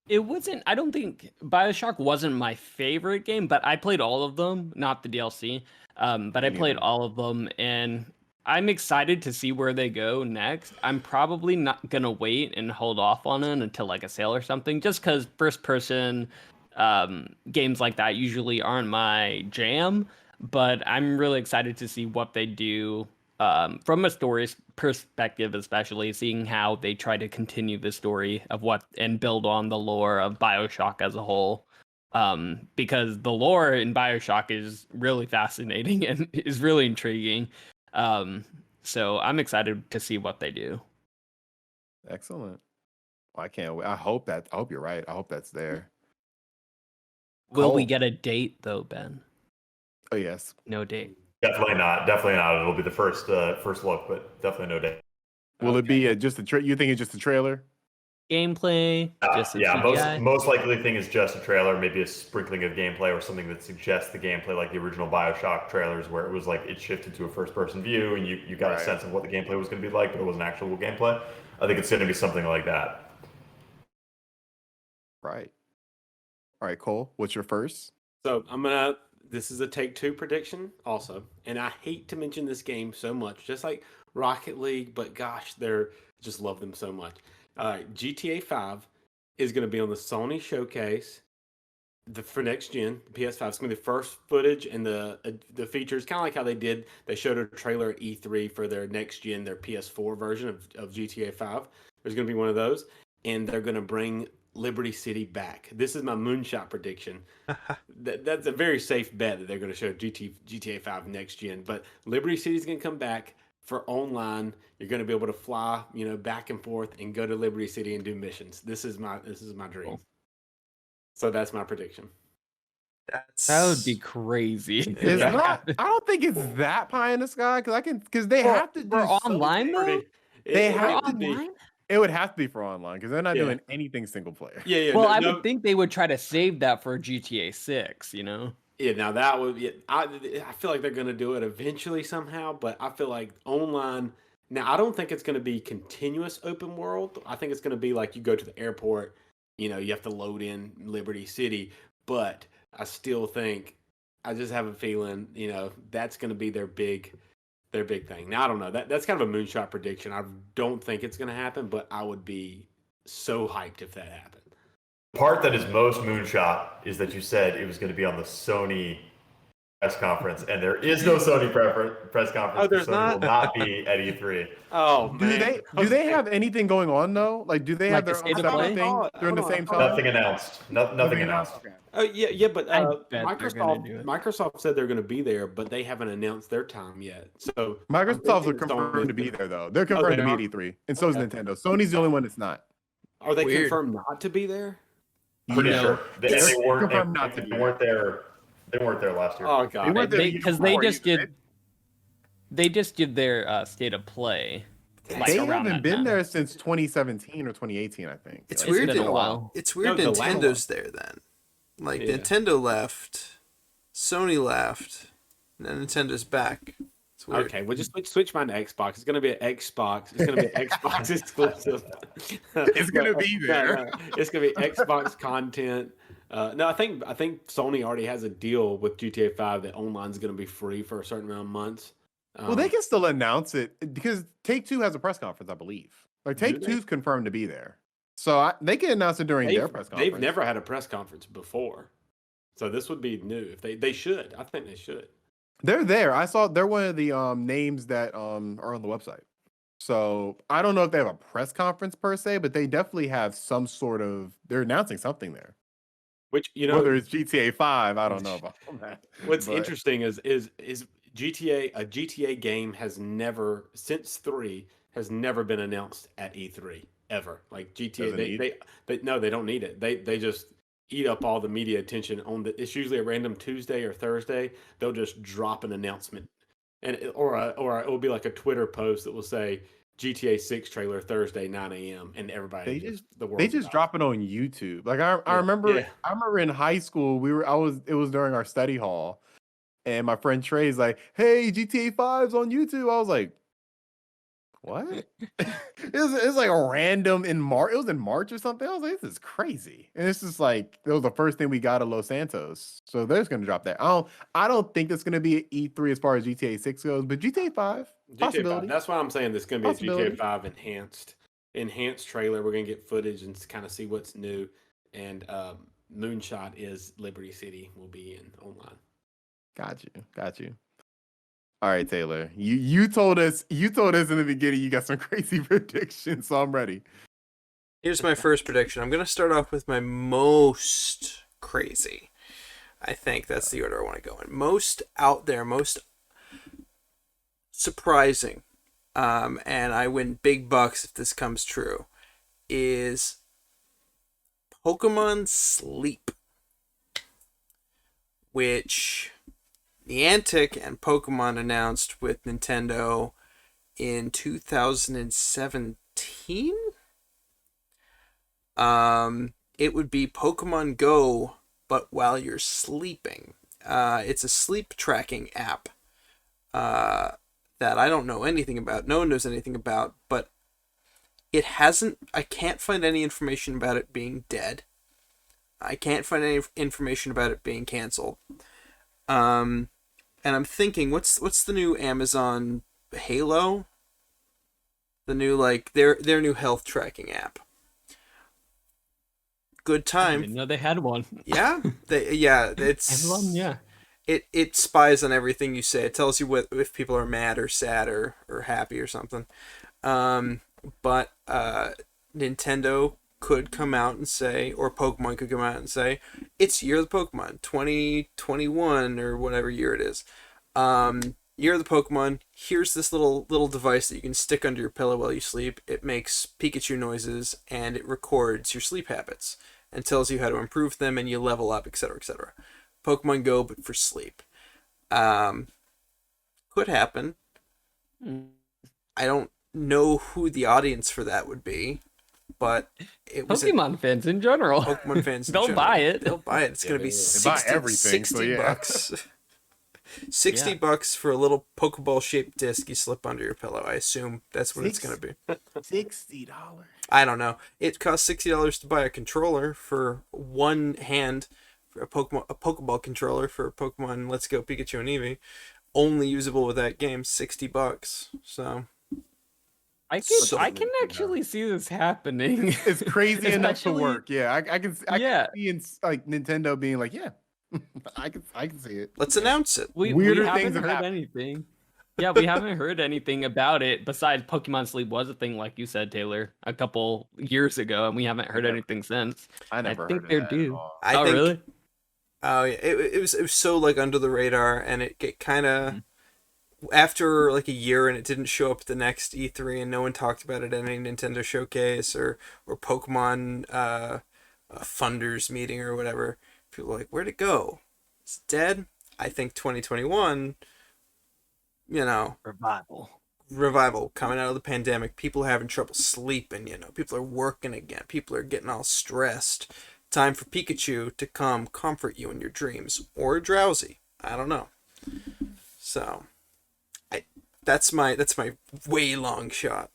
It wasn't. I don't think BioShock wasn't my favorite game, but I played all of them, not the DLC. But I Me played neither. all of them, and I'm excited to see where they go next. I'm probably not gonna wait and hold off on it until like a sale or something, just because first-person games like that usually aren't my jam. But I'm really excited to see what they do from a story perspective, especially seeing how they try to continue the story of what and build on the lore of BioShock as a whole. Because the lore in BioShock is really fascinating and is really intriguing. So I'm excited to see what they do. Excellent. Well, I can't wait. I hope you're right. I hope that's there. Will we Cole. get a date though, Ben? Oh yes. No date. Definitely not. Definitely not. It'll be the first look, but definitely no day. Will it be just a you think it's just a trailer? Gameplay, just a Yeah, CGI? most likely thing is just a trailer, maybe a sprinkling of gameplay or something that suggests the gameplay, like the original BioShock trailers, where it was like it shifted to a first-person view and you got Right. a sense of what the gameplay was going to be like, but it wasn't actual gameplay. I think it's going to be something like that. Right. All right, Cole. What's your first? So this is a Take-Two prediction also, and I hate to mention this game so much, just like Rocket League, but gosh, just love them so much. GTA 5 is going to be on the Sony Showcase for next gen, the PS5. It's going to be the first footage and the features, kind of like how they showed a trailer at E3 for their next gen, their PS4 version of GTA 5. There's going to be one of those, and they're going to bring Liberty City back. This is my moonshot prediction. That's a very safe bet that they're going to show GTA 5 next gen. But Liberty City is going to come back for online. You're going to be able to fly, back and forth and go to Liberty City and do missions. This is my dream. Cool. So that's my prediction. That would be crazy. It's not. I don't think it's that pie in the sky because they have to do for online though. They It have to to be. It would have to be for online because they're not Yeah. doing anything single player. Yeah. Well, I would think they would try to save that for GTA 6. Yeah, now that would be. I feel like they're going to do it eventually somehow, but I feel like online. Now, I don't think it's going to be continuous open world. I think it's going to be like you go to the airport, you have to load in Liberty City, but I still think, I just have a feeling, that's going to be their big thing. Now, I don't know. That's kind of a moonshot prediction. I don't think it's going to happen, but I would be so hyped if that happened. The part that is most moonshot is that you said it was going to be on the Sony press conference, and there is no Sony press conference. Oh, there's Sony not? will not be at E3. Oh, man. Do they have anything going on though? Like, do they have Like their the own State of separate Play? thing during the Hold on, same hold time? on. Nothing announced. Nothing announced. Okay. Oh yeah, but I bet they're gonna do it. Microsoft said they're going to be there, but they haven't announced their time yet. So Microsoft are I'm thinking confirmed to be there though. They're they confirmed to are? be at E3, and so is Okay. Nintendo. Sony's the only one that's not. Are they Weird. confirmed not to be there? Pretty No. sure. They It's weren't. confirmed not to They be. weren't there. They weren't there last year. Oh god. weren't there the year Because they before just either. did. They just did their state of play. Like, They around haven't that been time. there since 2017 or 2018, I think. It's It's weird. been a That, while. it's weird. No, the last Nintendo's there then. Like Yeah. Nintendo left, Sony left, and then Nintendo's back. It's weird. Okay, we'll just switch mine to Xbox. It's going to be an Xbox. It's going to be an Xbox exclusive. It's gonna be there. It's going to be Xbox content. No, I think Sony already has a deal with GTA 5 that online is going to be free for a certain amount of months. Well, they can still announce it because Take-Two has a press conference, I believe. Like Do they? Take-Two's confirmed to be there, so they can announce it during their press conference. They've never had a press conference before, so this would be new. If they should, I think they should. They're there. I saw they're one of the names that are on the website. So I don't know if they have a press conference per se, but they definitely have some sort of. They're announcing something there. Which Whether it's GTA 5, I don't know about that. What's But interesting is a GTA game has never since 3 has never been announced at E3 ever. Like GTA, they don't need it. They just eat up all the media attention it's usually a random Tuesday or Thursday. They'll just drop an announcement, or it will be like a Twitter post that will say GTA 6 trailer Thursday 9 a.m. and everybody They just drop it on YouTube. Like I remember in high school it was during our study hall, and my friend Trey's like, "Hey, GTA 5's on YouTube." I was like, "What?" it was like a random in March. It was in March or something. I was like, "This is crazy." And it's just like it was the first thing we got at Los Santos, so they're just gonna drop that. I don't think it's gonna be at E3 as far as GTA 6 goes, but GTA 5 possibility. That's why I'm saying this is going to be a Possibility. GTA 5 enhanced trailer. We're going to get footage and kind of see what's new. And Moonshot is Liberty City will be in online. Got you. All right, Taylor. You told us in the beginning you got some crazy predictions, so I'm ready. Here's my first prediction. I'm going to start off with my most crazy. I think that's the order I want to go in. Most out there, most surprising, and I win big bucks if this comes true, is Pokemon Sleep, which Niantic and Pokemon announced with Nintendo in 2017. It would be Pokemon Go, but while you're sleeping. It's a sleep tracking app that I don't know anything about. No one knows anything about, but I can't find any information about it being dead. I can't find any information about it being canceled. And I'm thinking, what's the new Amazon Halo? The new their new health tracking app. Good I time. didn't know they had one. Yeah, it's Amazon, yeah. It spies on everything you say. It tells you if people are mad or sad or happy or something. But Nintendo could come out and say, or Pokemon could come out and say, it's Year of the Pokemon 2021 or whatever year it is. Year of the Pokemon. Here's this little device that you can stick under your pillow while you sleep. It makes Pikachu noises and it records your sleep habits and tells you how to improve them, and you level up, etc., etc. Pokemon Go, but for sleep. Could happen. I don't know who the audience for that would be, but it was Pokemon fans in general. Pokemon fans. in They'll general. buy it. They'll buy it. It's gonna be They buy 60, everything, so 60 yeah. bucks. 60 Yeah. bucks for a little Pokeball shaped disc you slip under your pillow. I assume that's what it's gonna be. $60. I don't know. It costs $60 to buy a controller for one hand, for a Pokeball controller for Pokemon Let's Go Pikachu and Eevee, only usable with that game. $60. So I So- can actually see this happening. It's crazy enough to Especially- work. Yeah, I can Yeah. see like Nintendo being like, yeah, I can see it. let's announce it. We Weirder haven't things have heard happened. anything. Yeah, we haven't heard anything about it besides Pokemon Sleep was a thing, like you said, Taylor, a couple years ago, and we haven't heard anything since. I never think heard they're of that due. at all. I Oh, think, really? Oh yeah, it was so under the radar, and it kind of after a year, and it didn't show up at the next E3, and no one talked about it at any Nintendo showcase or Pokemon funders meeting or whatever. People were like, where'd it go? It's dead. I think 2021. Revival coming out of the pandemic. People are having trouble sleeping. People are working again. People are getting all stressed. Time for Pikachu to come comfort you in your dreams, or drowsy. I don't know. So, that's my way long shot.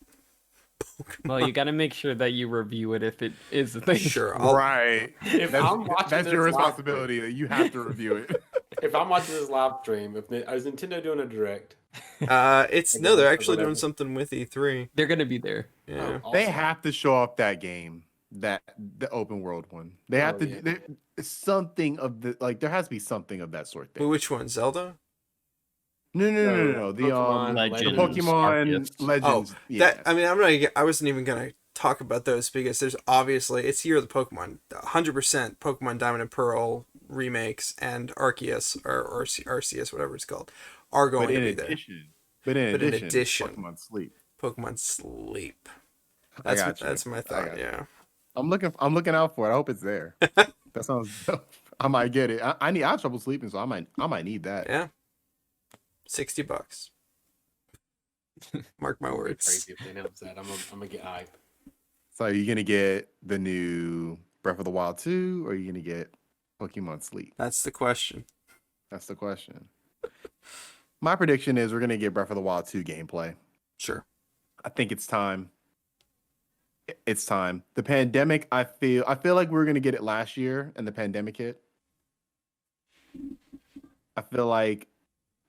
Well, you got to make sure that you review it if it is a thing. Sure, I'll, Right. If I'm watching That's this your live responsibility that you have to review it. If I'm watching this live stream, is Nintendo doing a direct? they're actually doing whatever. something with E3. They're going to be there. Yeah. Oh, They awesome. have to show off that game, the open world one. They have Oh, to. yeah. Something of there has to be something of that sort there. Well, which one? Zelda? No. The Pokemon the Legends, Pokemon Arceus. Legends. Yeah. I wasn't even gonna talk about those because there's obviously it's Year of the Pokemon, 100% Pokemon Diamond and Pearl remakes and Arceus or Arceus, whatever it's called, are going But to in be there. addition, Pokemon Sleep. Pokemon Sleep. I That's got you. that's my I thought. got you. Yeah. I'm looking out for it. I hope it's there. That sounds dope. I might get it. I have trouble sleeping, so I might need that. Yeah. $60. Mark my words. Crazy if they announce that. I'm gonna get hype. So are you gonna get the new Breath of the Wild 2 or are you gonna get Pokemon Sleep? That's the question. That's the question. My prediction is we're gonna get Breath of the Wild 2 gameplay. Sure. I think it's time. It's time. The pandemic, I feel like we were gonna get it last year and the pandemic hit. I feel like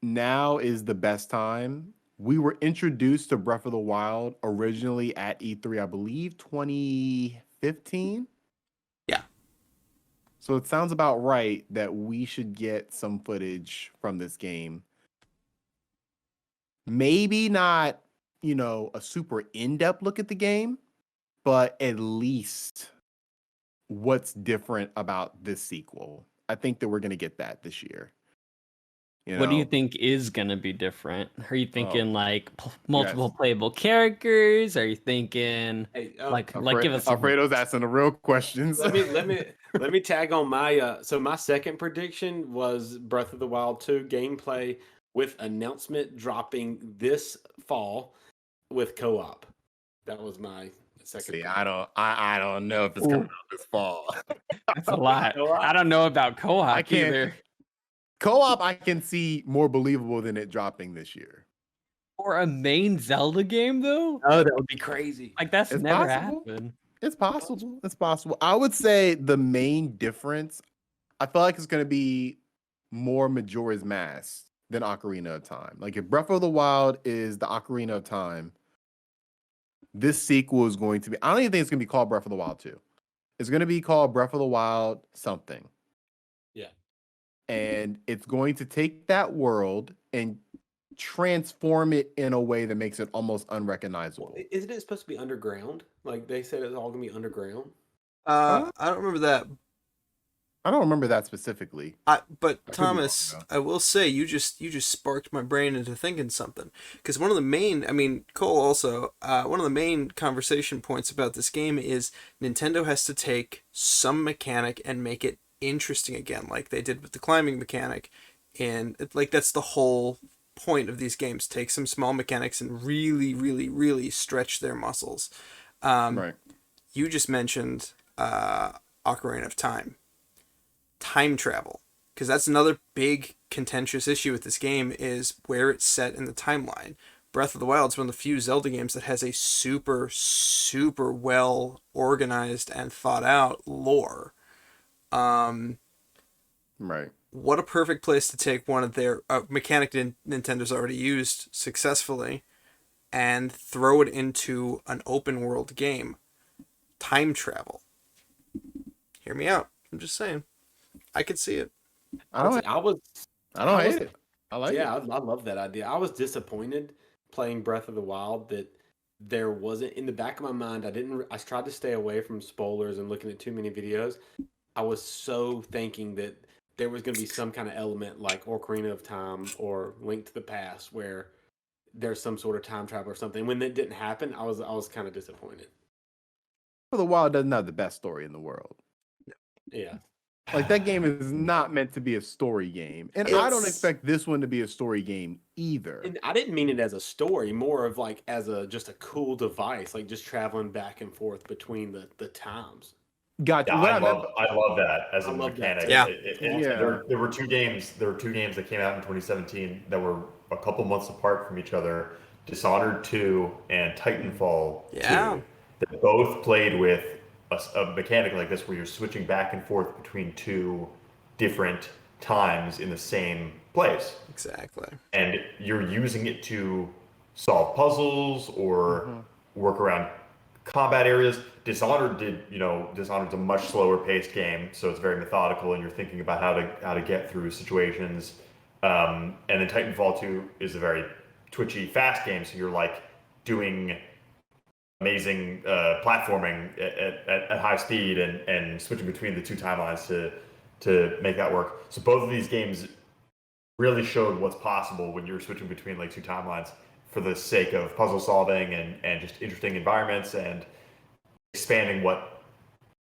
now is the best time. We were introduced to Breath of the Wild originally at E3, I believe 2015. Yeah. So it sounds about right that we should get some footage from this game. Maybe not, a super in-depth look at the game, but at least what's different about this sequel. I think that we're going to get that this year. What do you think is going to be different? Are you thinking multiple Yes. playable characters? Are you thinking Hey, give us some- Alfredo's asking the real questions. let me tag on my so my second prediction was Breath of the Wild 2 gameplay with announcement dropping this fall with co-op. That was my second. See, I don't know if it's coming out this fall. That's a lot. Co-op? I don't know about co-op I can't- either. Co-op, I can see more believable than it dropping this year. For a main Zelda game though? Oh, that would be crazy. Like that's It's never possible. happened. It's possible. It's possible. I would say the main difference, I feel like it's going to be more Majora's Mask than Ocarina of Time. Like if Breath of the Wild is the Ocarina of Time, this sequel is going to be, I don't even think it's going to be called Breath of the Wild 2. It's going to be called Breath of the Wild something. Yeah. And it's going to take that world and transform it in a way that makes it almost unrecognizable. Isn't it supposed to be underground? Like they said, it's all gonna be underground. I don't remember that. I don't remember that specifically. But I could be wrong, Thomas, though. I will say you just sparked my brain into thinking something. Because one of the main, I mean, Cole also, one of the main conversation points about this game is Nintendo has to take some mechanic and make it interesting again, like they did with the climbing mechanic, and like that's the whole point of these games. Take some small mechanics and really, really, really stretch their muscles. Right. You just mentioned Ocarina of Time. Time travel, because that's another big contentious issue with this game is where it's set in the timeline. Breath of the Wild is one of the few Zelda games that has a super well organized and thought out lore. Right. What a perfect place to take one of their mechanic Nintendo's already used successfully and throw it into an open world game. Time travel. Hear me out. I'm just saying. I could see it. I don't hate it. I like it. I love that idea. I was disappointed playing Breath of the Wild that there wasn't in the back of my mind. I tried to stay away from spoilers and looking at too many videos. I was so thinking that there was going to be some kind of element like Ocarina of Time or Link to the Past where there's some sort of time travel or something. When that didn't happen, I was kind of disappointed. Breath of the Wild doesn't have the best story in the world. Yeah. Like that game is not meant to be a story game, and I don't expect this one to be a story game either. And I didn't mean it as a story, more of like as just a cool device, like just traveling back and forth between the times. Gotcha. Yeah, What I meant- love that as a love that mechanic. too. Yeah. Yeah. There were two games that came out in 2017 that were a couple months apart from each other, Dishonored 2 and Titanfall 2, that both played with a mechanic like this where you're switching back and forth between two different times in the same place. Exactly. And you're using it to solve puzzles or work around combat areas. Dishonored's a much slower paced game, so it's very methodical, and you're thinking about how to get through situations. And then Titanfall 2 is a very twitchy, fast game, so you're like doing amazing platforming at high speed and switching between the two timelines to make that work. So both of these games really showed what's possible when you're switching between like two timelines for the sake of puzzle solving and just interesting environments and expanding what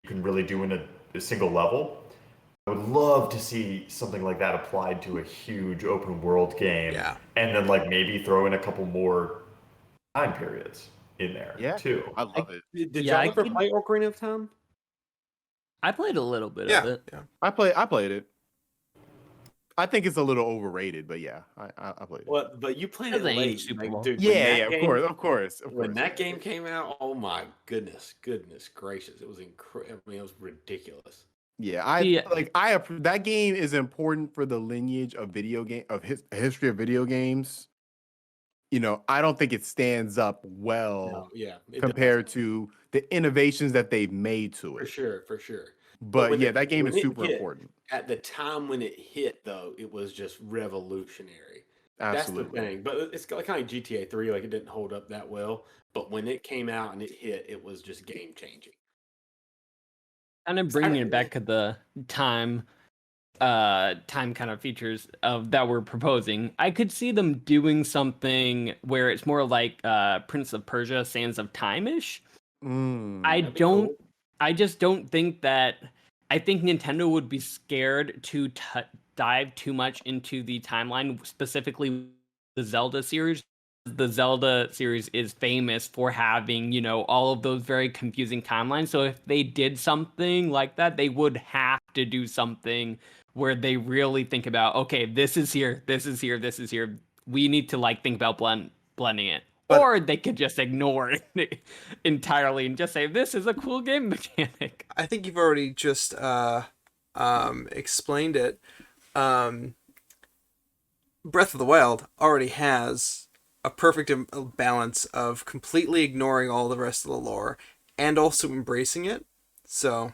you can really do in a single level. I would love to see something like that applied to a huge open world game. Yeah. And then like maybe throw in a couple more time periods in there too. I love it. Did Yeah, y'all I ever could- play Ocarina of Time? I played a little bit of Yeah. it. Yeah. I played it. I think it's a little overrated, but yeah, I played it. Well, but you played it Doesn't age late, super like, well. dude. when Yeah, that yeah, game- of course. When that game came out, oh my goodness gracious, it was incredible. I mean, it was ridiculous. Yeah, that game is important for the lineage of history of video games. You know, I don't think it stands up well No, yeah, it compared does. to the innovations that they've made to for it. sure. But when yeah, it- that game when is it super hit- important. At the time when it hit, though, it was just revolutionary. Absolutely. That's the thing. But it's kind of like GTA 3, like it didn't hold up that well. But when it came out and it hit, it was just game changing. Kind of bringing it back to the time kind of features of that we're proposing. I could see them doing something where it's more like Prince of Persia: Sands of Time-ish. That'd be cool. I just don't think that. I think Nintendo would be scared to dive too much into the timeline, specifically the Zelda series. The Zelda series is famous for having, all of those very confusing timelines. So if they did something like that, they would have to do something where they really think about, okay, this is here, this is here, this is here. We need to think about blending it. But- or they could just ignore it entirely and just say this is a cool game mechanic. I think you've already just explained it. Breath of the Wild already has a perfect balance of completely ignoring all the rest of the lore and also embracing it. So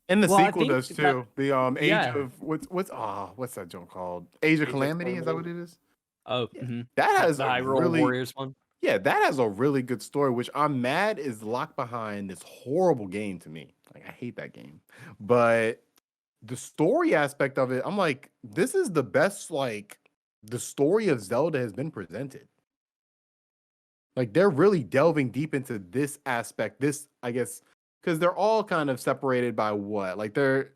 And the Well, I sequel think does that- too. The Age yeah. of what's that joint called? Age of of Calamity, is that what Calamity? it is? Oh, That has the a Hyrule really Warriors one. yeah, that has a really good story, which I'm mad is locked behind this horrible game to me. Like I hate that game. But the story aspect of it, I'm like, this is the best, like the story of Zelda has been presented. Like they're really delving deep into this aspect, this, I guess, because they're all kind of separated by what? Like they're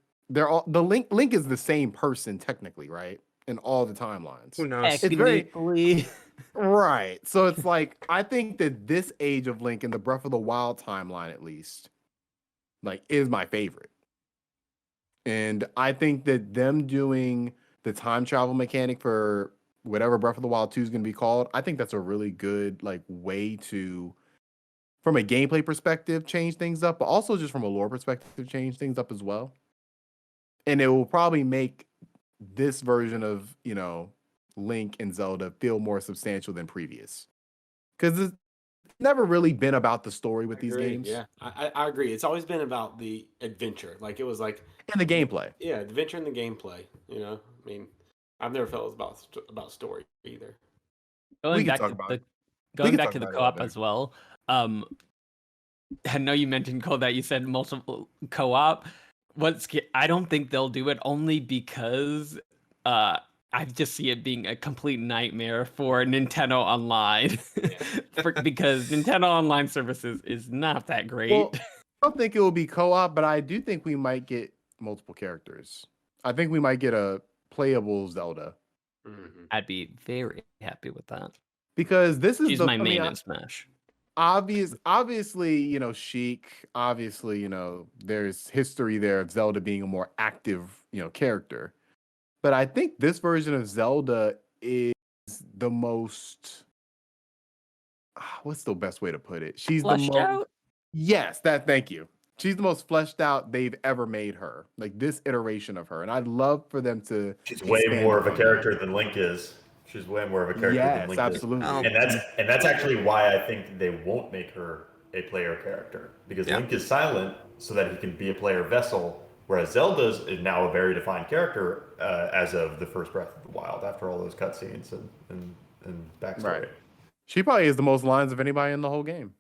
all the Link is the same person technically, right? In all the timelines. who knows? It's very- Technically, Right. So it's like I think that this Age of Link in the Breath of the Wild timeline, at least, like, is my favorite. And I think that them doing the time travel mechanic for whatever Breath of the Wild 2 is going to be called, I think that's a really good like way to, from a gameplay perspective, change things up, but also just from a lore perspective, change things up as well. And it will probably make this version of, Link and Zelda feel more substantial than previous. Because it's never really been about the story with these Agree, games Yeah, I agree. It's always been about the adventure. Like it was like, and the gameplay. yeah, adventure and the gameplay. I mean, I've never felt it was about story either. going can back talk to about the it. going can back talk to the about it all co-op day. as well. I know you mentioned Cole that you said multiple co-op. I don't think they'll do it only because I just see it being a complete nightmare for Nintendo Online. Because Nintendo Online services is not that great. Well, I don't think it will be co-op, but I do think we might get multiple characters. I think we might get a playable Zelda Mhm. I'd be very happy with that. because this is She's the my I mean, main in Smash. obviously, Sheik, obviously, there's history there of Zelda being a more active, character. But I think this version of Zelda is the most what's the best way to put it? She's the Flushed most out? Yes, thank you. She's the most fleshed out they've ever made her. Like this iteration of her. And I'd love for them to She's way expand more of a upon that. character than Link is. She's way more of a character than Yes, Link absolutely. Oh. is. And that's actually why I think they won't make her a player character. Because Yeah. Link is silent so that he can be a player vessel, whereas Zelda's is now a very defined character as of the first Breath of the Wild, after all those cutscenes and backstory. Right. She probably has the most lines of anybody in the whole game.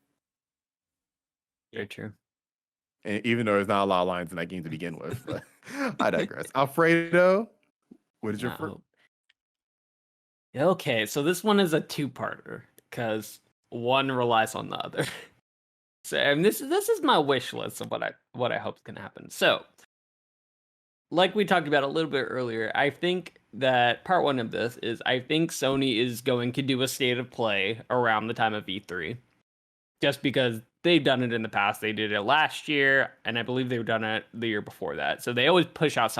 Very true. And even though there's not a lot of lines in that game to begin with. But I digress. Alfredo, what is your first? Now, okay, so this one is a two-parter because one relies on the other. So, and this is my wish list of what I hope is gonna happen. So, like we talked about a little bit earlier, I think that part one of this is I think Sony is going to do a state of play around the time of E3. Just because they've done it in the past. They did it last year, and I believe they've done it the year before that. So they always push out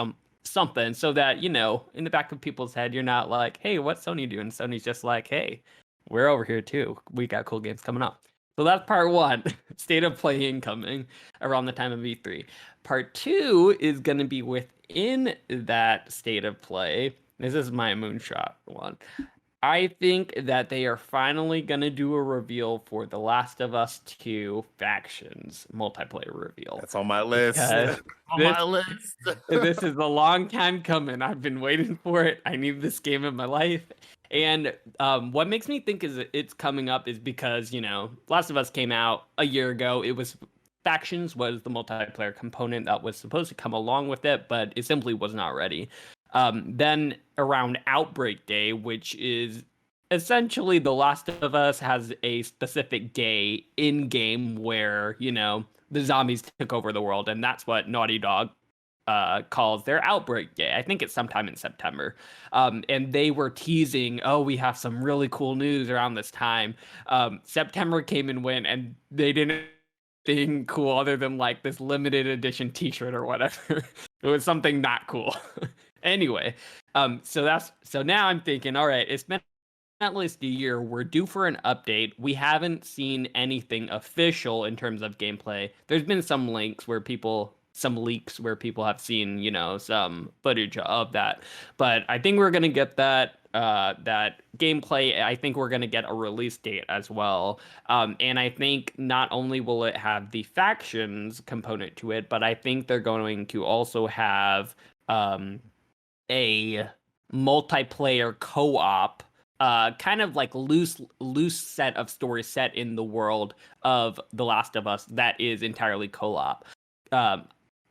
something so that, in the back of people's head, you're not like, hey, what's Sony doing? Sony's just like, hey, we're over here too. We got cool games coming up. So that's part one, state of play incoming around the time of E3. Part two is going to be within that state of play. This is my moonshot one. I think that they are finally going to do a reveal for The Last of Us 2 Factions multiplayer reveal. That's on my list. Because on this- my list. This is a long time coming. I've been waiting for it. I need this game in my life. And what makes me think is it's coming up is because, Last of Us came out a year ago. It was Factions was the multiplayer component that was supposed to come along with it, but it simply was not ready. Then around Outbreak Day, which is essentially The Last of Us has a specific day in game where, the zombies took over the world, and that's what Naughty Dog calls their Outbreak Day. I think it's sometime in September. And they were teasing, we have some really cool news around this time. September came and went, and they didn't anything cool other than like this limited edition t-shirt or whatever. It was something not cool. Anyway, so now I'm thinking, all right, it's been at least a year, we're due for an update. We haven't seen anything official in terms of gameplay. There's been some leaks where people have seen, some footage of that. But I think we're gonna get that gameplay. I think we're gonna get a release date as well. And I think not only will it have the factions component to it, but I think they're going to also have a multiplayer co-op, kind of like loose set of stories set in the world of The Last of Us that is entirely co-op.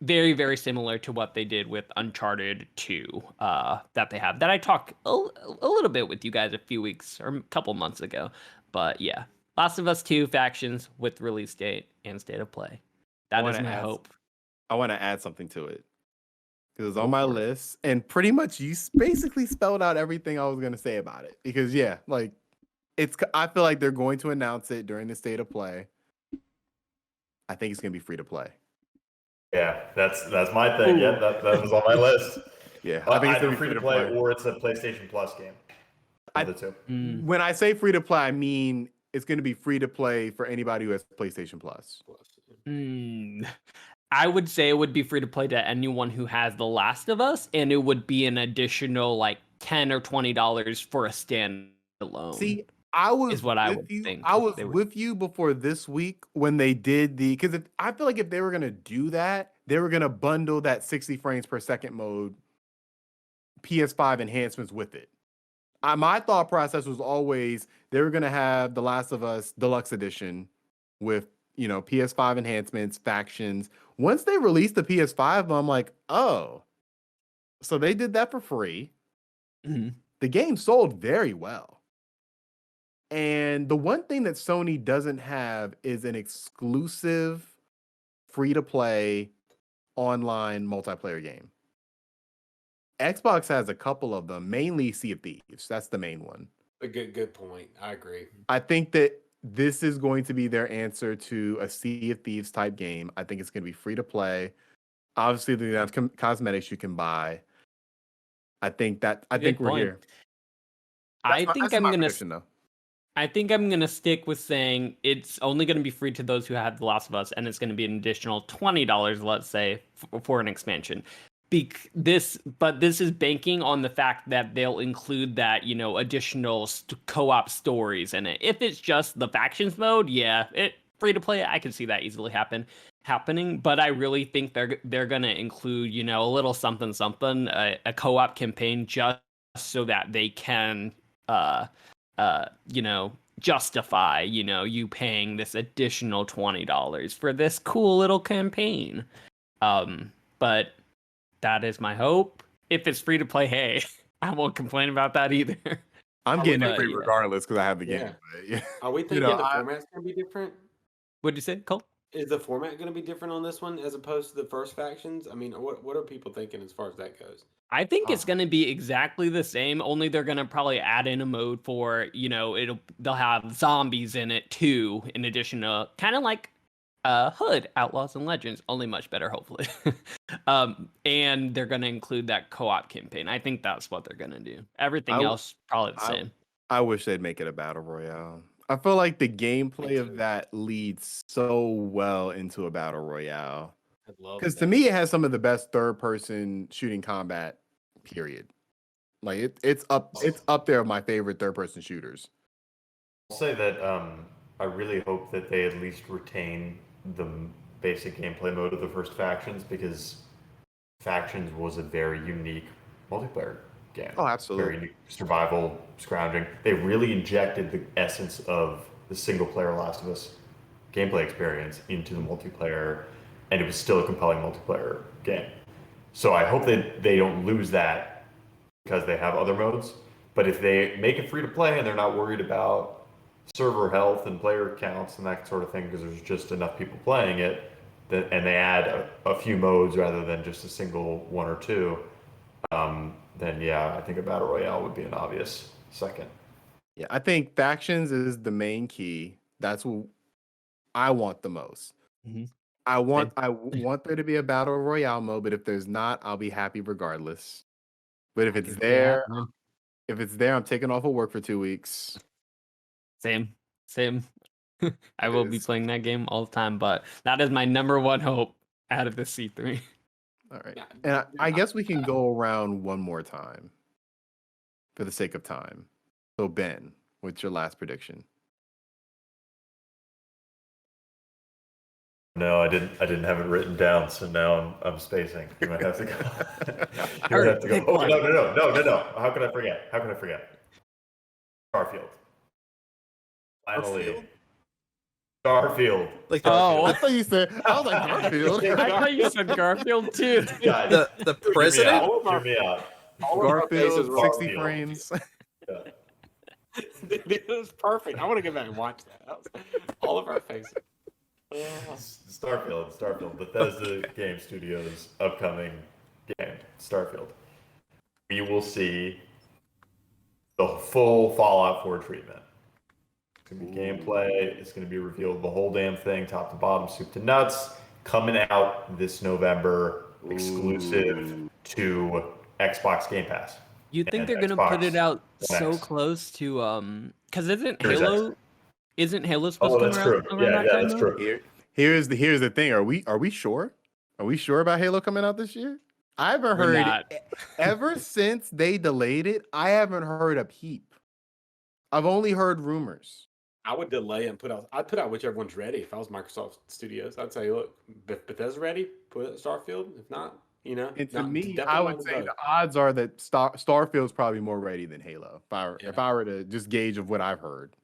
Very, very similar to what they did with Uncharted 2, that they have. That I talked a little bit with you guys a few weeks or a couple months ago. But yeah, Last of Us 2 factions with release date and state of play. That is my hope. I want to add something to it because it's on my list, and pretty much you basically spelled out everything I was going to say about it. Because yeah, like I feel like they're going to announce it during the state of play. I think it's going to be free to play. Yeah, that's my thing. Yeah, that was on my list. Yeah, I think it's either free to play or it's a PlayStation Plus game. The two. When I say free to play, I mean it's going to be free to play for anybody who has PlayStation Plus. I would say it would be free to play to anyone who has The Last of Us, and it would be an additional like $10 or $20 for a standalone. See, I was with you before this week when they did because I feel like if they were gonna do that, they were gonna bundle that 60 frames per second mode, PS5 enhancements with it. My thought process was always they were gonna have The Last of Us Deluxe Edition with PS5 enhancements, factions. Once they released the PS5, I'm like, oh, so they did that for free. Mm-hmm. The game sold very well. And the one thing that Sony doesn't have is an exclusive free-to-play online multiplayer game. Xbox has a couple of them, mainly Sea of Thieves. That's the main one. A good point. I agree. I think that this is going to be their answer to a Sea of Thieves type game. I think it's going to be free to play. Obviously, they have cosmetics you can buy. I think we're here. I think I'm gonna stick with saying it's only gonna be free to those who have The Last of Us, and it's gonna be an additional $20, let's say, for an expansion. But this is banking on the fact that they'll include that additional co-op stories in it. If it's just the factions mode, yeah, free to play, I can see that easily happening. But I really think they're gonna include a little something, a co-op campaign just so that they can justify you paying this additional $20 for this cool little campaign. But that is my hope. If it's free to play, hey, I won't complain about that either. I'm getting it free regardless because I have the game. Yeah. Are we thinking the format's going to be different? What'd you say, Cole? Is the format going to be different on this one as opposed to the first factions? I mean, what are people thinking as far as that goes? I think it's going to be exactly the same, only they're going to probably add in a mode for, they'll have zombies in it too, in addition to kind of like Hood, Outlaws and Legends, only much better, hopefully. And they're going to include that co-op campaign. I think that's what they're going to do. Everything else, probably the same. I wish they'd make it a battle royale. I feel like the gameplay of that leads so well into a battle royale. Because to me, it has some of the best third-person shooting combat. Period. Like it's up there with my favorite third-person shooters. I'll say that I really hope that they at least retain the basic gameplay mode of the first Factions, because Factions was a very unique multiplayer game. Oh, absolutely. Very unique survival, scrounging. They really injected the essence of the single-player Last of Us gameplay experience into the multiplayer, and it was still a compelling multiplayer game. So I hope that they don't lose that because they have other modes. But if they make it free to play and they're not worried about server health and player counts and that sort of thing, because there's just enough people playing it, and they add a few modes rather than just a single one or two, then yeah, I think a battle royale would be an obvious second. Yeah, I think Factions is the main key. That's what I want the most. Mm-hmm. I want there to be a battle royale mode, but if there's not, I'll be happy regardless. But if it's there, If it's there, I'm taking off of work for 2 weeks. Same. I It will be is. playing that game all the time, but that is my number one hope out of the C3. All right. Yeah, And I yeah. guess we can go around one more time for the sake of time. So Ben, what's your last prediction? No, I didn't have it written down, so now I'm spacing. You might have to go. You might have to go. Pick Oh, one. no. How could I forget? Starfield. Finally. Starfield. Like Oh. I thought you said, I was like, Garfield. I thought you said Garfield too. Guys, the president. hear me out. All of our faces Garfield, were 60 Garfield. frames. Yeah. It was perfect. I want to go back and watch that was all of our faces. Starfield. Bethesda Game Studios' upcoming game, Starfield. We will see the full Fallout 4 treatment. It's going to be gameplay. It's going to be revealed, the whole damn thing, top to bottom, soup to nuts, coming out this November, exclusive to Xbox Game Pass. You think And they're gonna put it Xbox out One so X. close to because isn't Series X. Halo supposed Oh, to that's come true. out around Yeah, that time that's though? true. Here's the thing. Are we sure? Are we sure about Halo coming out this year? I haven't We're heard not. ever since they delayed it. I haven't heard a peep. I've only heard rumors. I would delay and I'd put out whichever one's ready. If I was Microsoft Studios, I'd say, look, Bethesda's ready, put it Starfield. If not, And to not- me, definitely I not would the say vote. the odds are that Starfield's probably more ready than Halo. If Yeah. I were to just gauge of what I've heard.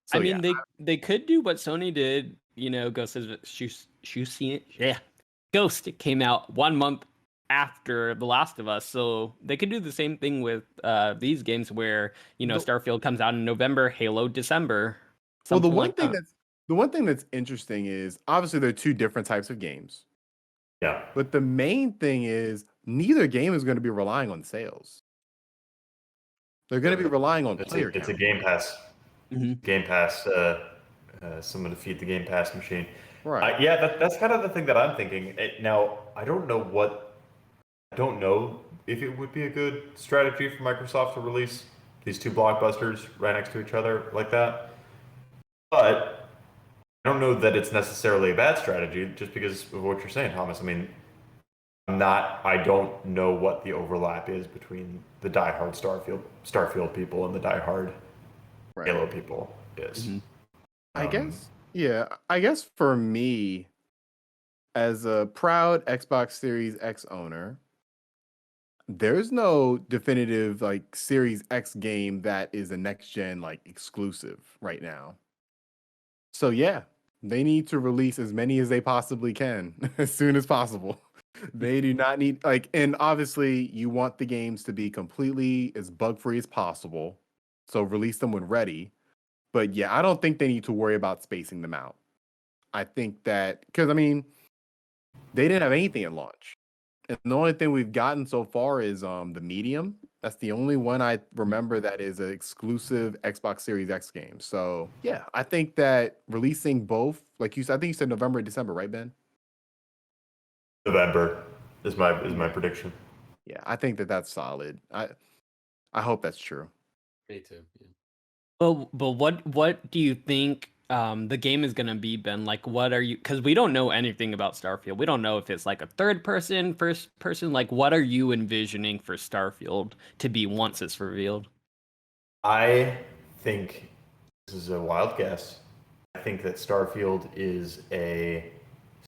So I mean, yeah, they could do what Sony did. Ghost came out 1 month after The Last of Us, so they could do the same thing with these games where The- Starfield comes out in November, Halo December. well, the something one like thing that. that's interesting is obviously there are two different types of games. Yeah. But the main thing is neither game is going to be relying on sales. They're going to be relying on player It's a count. Game Pass. Mhm. Game Pass. Someone to feed the Game Pass machine. Right. Yeah, that's kind of the thing that I'm thinking. Now, I don't know if it would be a good strategy for Microsoft to release these two blockbusters right next to each other like that. But I don't know that it's necessarily a bad strategy just because of what you're saying, Thomas. I mean, I don't know what the overlap is between the diehard Starfield people and the diehard Right. Halo people is. Mhm. I guess for me, as a proud Xbox Series X owner, there's no definitive like Series X game that is a next gen like exclusive right now. So yeah, they need to release as many as they possibly can as soon as possible. They do not need and obviously you want the games to be completely as bug free as possible. So release them when ready. But yeah, I don't think they need to worry about spacing them out. I think that because I mean, they didn't have anything at launch, and the only thing we've gotten so far is the Medium. That's the only one I remember that is an exclusive Xbox Series X game. So yeah, I think that releasing both, like you said, I think you said November and December, right, Ben? November is my prediction. Yeah, I think that that's solid. I hope that's true. Me too. Yeah. But what do you think the game is gonna be, Ben? Like, what are you? Because we don't know anything about Starfield. We don't know if it's like a third person, first person. Like, what are you envisioning for Starfield to be once it's revealed? I think this is a wild guess. I think that Starfield is a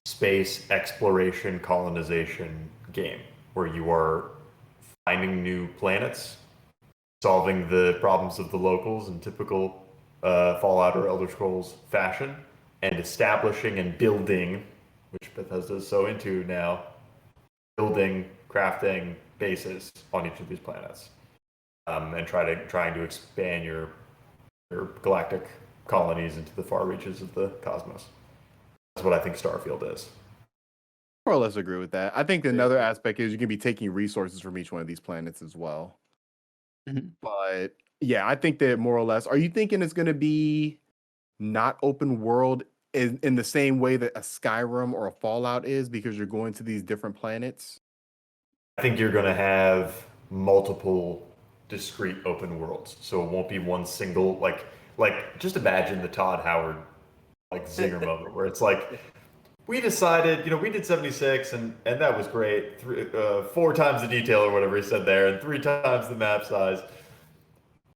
space exploration colonization game where you are finding new planets, solving the problems of the locals in typical Fallout or Elder Scrolls fashion, and establishing and building, which Bethesda is so into now, building, crafting bases on each of these planets, and trying to expand your galactic colonies into the far reaches of the cosmos. That's what I think Starfield is. More or less agree with that. I think another aspect is you can be taking resources from each one of these planets as well. Mhm. But yeah, I think that more or less. Are you thinking it's going to be not open world in the same way that a Skyrim or a Fallout is because you're going to these different planets? I think you're going to have multiple discrete open worlds. So it won't be one single like just imagine the Todd Howard like zinger moment where it's like we decided, we did 76 and that was great. 4 times the detail or whatever he said there, and 3 times the map size.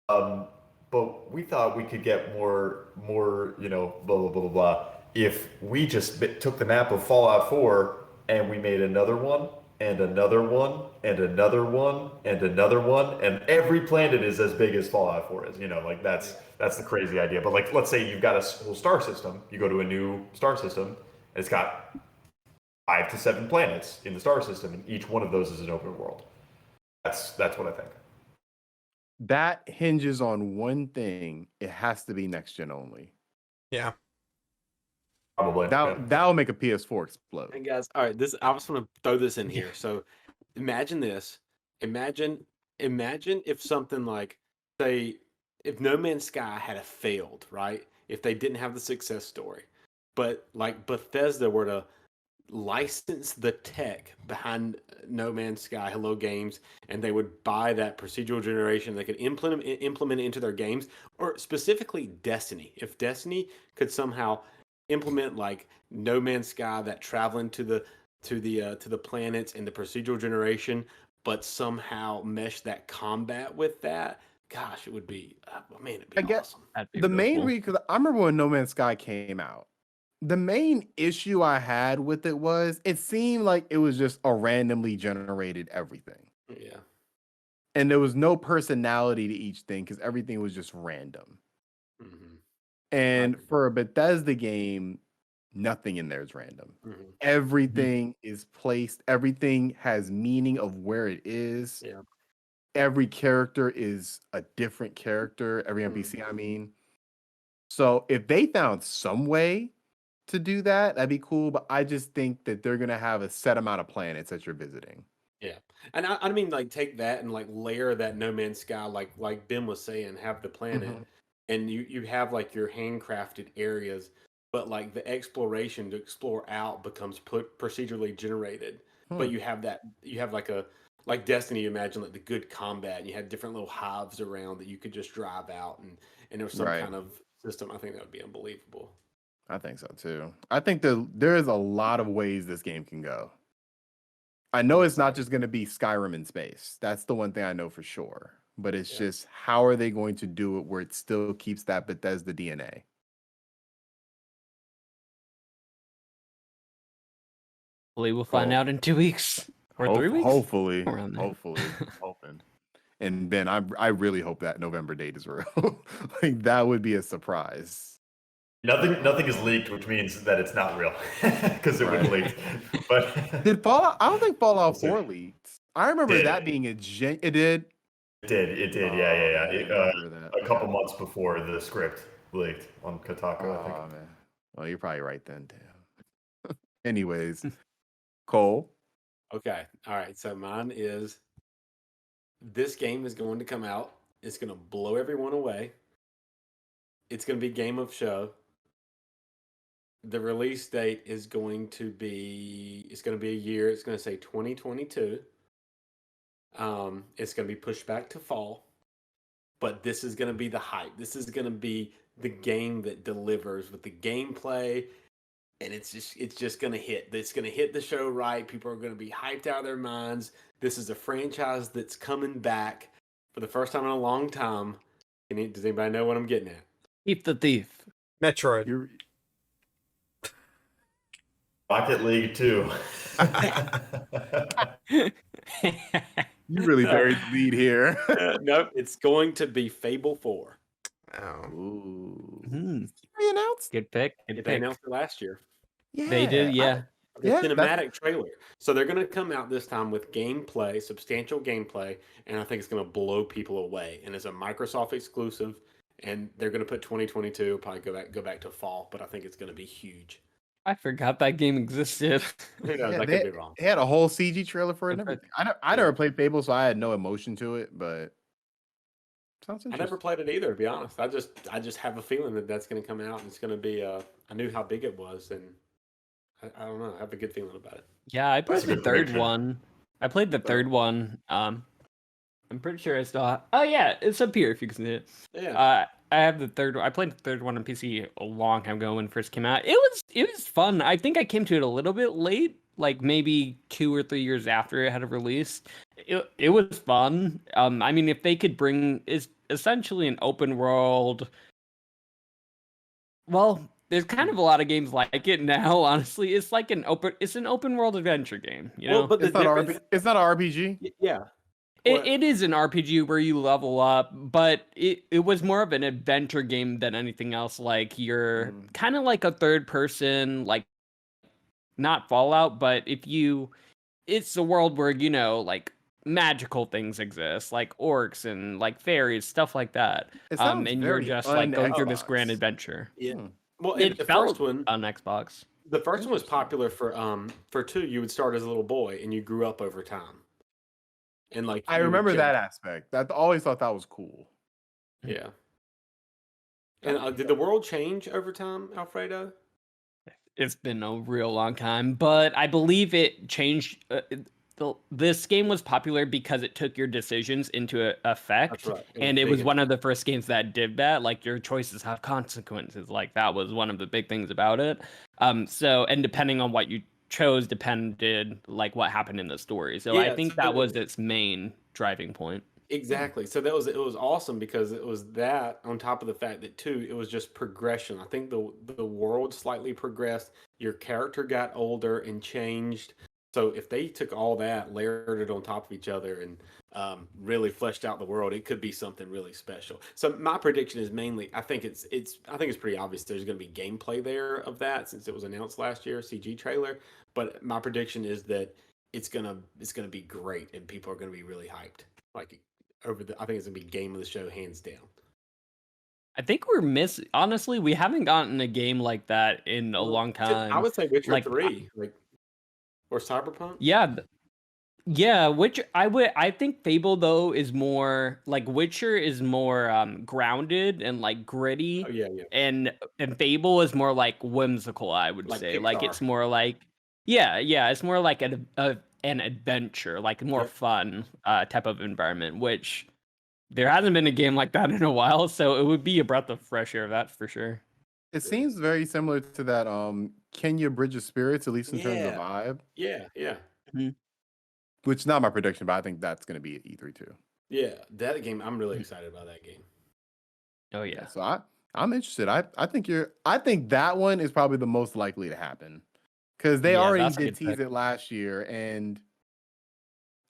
But we thought we could get more, blah blah blah blah blah. If we just took the map of Fallout 4 and we made another one and another one and another one and another one, and every planet is as big as Fallout 4 is. Like that's the crazy idea. But like, let's say you've got a whole star system. You go to a new star system, and it's got 5 to 7 planets in the star system, and each one of those is an open world. That's what I think. That hinges on one thing. It has to be next gen only. Yeah. Probably. That'll make a PS4 explode. And guys, all right, I just want to throw this in here. So imagine this. Imagine if something like, say, if No Man's Sky had a failed, right? If they didn't have the success story. But like Bethesda were to license the tech behind No Man's Sky, Hello Games, and they would buy that procedural generation. They could implement it into their games, or specifically Destiny. If Destiny could somehow implement like No Man's Sky, that traveling to the planets and the procedural generation, but somehow mesh that combat with that. Gosh, it would be it'd be awesome. The main reason, because I remember when No Man's Sky came out, the main issue I had with it was it seemed like it was just a randomly generated everything. Yeah. And there was no personality to each thing because everything was just random. Mm-hmm. And for a Bethesda game, nothing in there is random. Mm-hmm. Everything is placed, everything has meaning of where it is. Yeah. Every character is a different character, every NPC, I mean. So if they found some way to do that, that'd be cool. But I just think that they're gonna have a set amount of planets that you're visiting. Yeah, and I mean, like, take that and like layer that No Man's Sky, like Ben was saying, have the planet, and you have like your handcrafted areas, but like the exploration to explore out becomes procedurally generated. But you have like Destiny. You imagine like the good combat, and you had different little hives around that you could just drive out, and there was some kind of system. I think that would be unbelievable. I think so too. I think there is a lot of ways this game can go. I know it's not just going to be Skyrim in space. That's the one thing I know for sure. But it's just, how are they going to do it where it still keeps that Bethesda DNA? Hopefully we'll find out in 2 weeks or 3 weeks. Hopefully. Around there. Hoping. And Ben, I really hope that November date is real. Like, that would be a surprise. Nothing is leaked, which means that it's not real because it would leak. But did Fallout? I don't think Fallout 4 leaked. I remember that being it did. It did. Yeah. A couple months before the script leaked on Kotaku, I think. Man. Well, you're probably right then, damn. Anyways, Cole. Okay. All right. So mine is, this game is going to come out. It's going to blow everyone away. It's going to be Game of Show. The release date is going to be, it's going to be a year. It's going to say 2022. It's going to be pushed back to fall. But this is going to be the hype. This is going to be the game that delivers with the gameplay. And it's just going to hit. It's going to hit the show right. People are going to be hyped out of their minds. This is a franchise that's coming back for the first time in a long time. Does anybody know what I'm getting at? Keep the thief. Metroid. Rocket League 2. You really buried the lead here. Nope, it's going to be Fable 4. Oh. Ooh. Re-announced? Good pick. They announced it last year. Yeah. They did, yeah. The cinematic trailer. So they're going to come out this time with gameplay, substantial gameplay, and I think it's going to blow people away. And it's a Microsoft exclusive, and they're going to put 2022, probably go back to fall, but I think it's going to be huge. I forgot that game existed. Who knows? I could be wrong. They had a whole CG trailer for it and everything. I never played Fable, so I had no emotion to it, but sounds interesting. I never played it either, to be honest. I just have a feeling that that's going to come out, and it's going to be. I knew how big it was, and I don't know. I have a good feeling about it. Yeah, I played That's a the good third prediction. one. I played the third one. I'm pretty sure I still have. Oh yeah, it's up here if you can see it. Yeah. I have the third one. I played the third one on PC a long time ago when it first came out. It was fun. I think I came to it a little bit late, like maybe 2 or 3 years after it had released. It was fun. I mean, if they could bring is essentially an open world. Well, there's kind of a lot of games like it now. Honestly, it's like it's an open world adventure game. You know, Well, but the It's not difference, it's not an RPG. yeah. Well, it is an RPG where you level up, but it was more of an adventure game than anything else. Like you're kind of like a third person, like not Fallout, but it's a world where like magical things exist, like orcs and like fairies, stuff like that. It sounds And you're very just like going through this un-Xbox. grand adventure. yeah. Hmm. Well, It the felt first one, on Xbox. the first one was popular for 2. You would start as a little boy and you grew up over time. And like I you would remember jump- that aspect. I always thought that was cool. Yeah. And did the world change over time, Alfredo? It's been a real long time, but I believe it changed. This game was popular because it took your decisions into effect, That's right. and it big was in- one of the first games that did that. Like your choices have consequences. Like that was one of the big things about it. So, and depending on what you chose, depended like what happened in the story. So I Yeah, think so that the- was its main driving point. Exactly. So it was awesome because it was that on top of the fact that too it was just progression. I think the world slightly progressed. Your character got older and changed. So if they took all that, layered it on top of each other, and really fleshed out the world, it could be something really special. So my prediction is mainly, I think it's pretty obvious there's going to be gameplay there of that since it was announced last year, CG trailer. But my prediction is that it's gonna be great and people are gonna be really hyped. Like I think it's gonna be game of the show hands down. I think honestly, we haven't gotten a game like that in a long time. I would say Witcher Like, 3, or Cyberpunk. Yeah, yeah, I think Fable though is more like Witcher is more grounded and like gritty, Oh yeah. and Fable is more like whimsical, I would Like say. Like it's Pixar. more like yeah, it's more like an adventure, like more Yep. fun type of environment, which there hasn't been a game like that in a while, so it would be a breath of fresh air, that's for sure. It seems very similar to that Kenya Bridge of Spirits, at least in terms of Yeah. vibe. Yeah. Which is not my prediction, but I think that's going to be at E3 too. Yeah. That game, I'm really excited about that game. Oh yeah. So I'm interested. I think that one is probably the most likely to happen because they Yeah, already that's a did good tease pick. it last year, and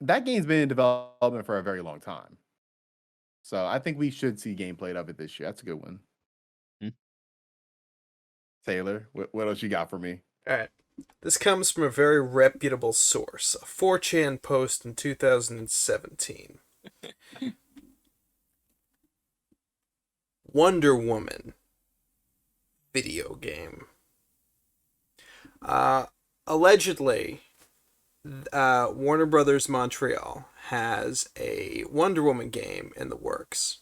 that game's been in development for a very long time. So I think we should see gameplay of it this year. That's a good one. Hmm. Taylor, what else you got for me? All right. This comes from a very reputable source, a 4chan post in 2017. Wonder Woman video game. Allegedly, Warner Brothers Montreal has a Wonder Woman game in the works.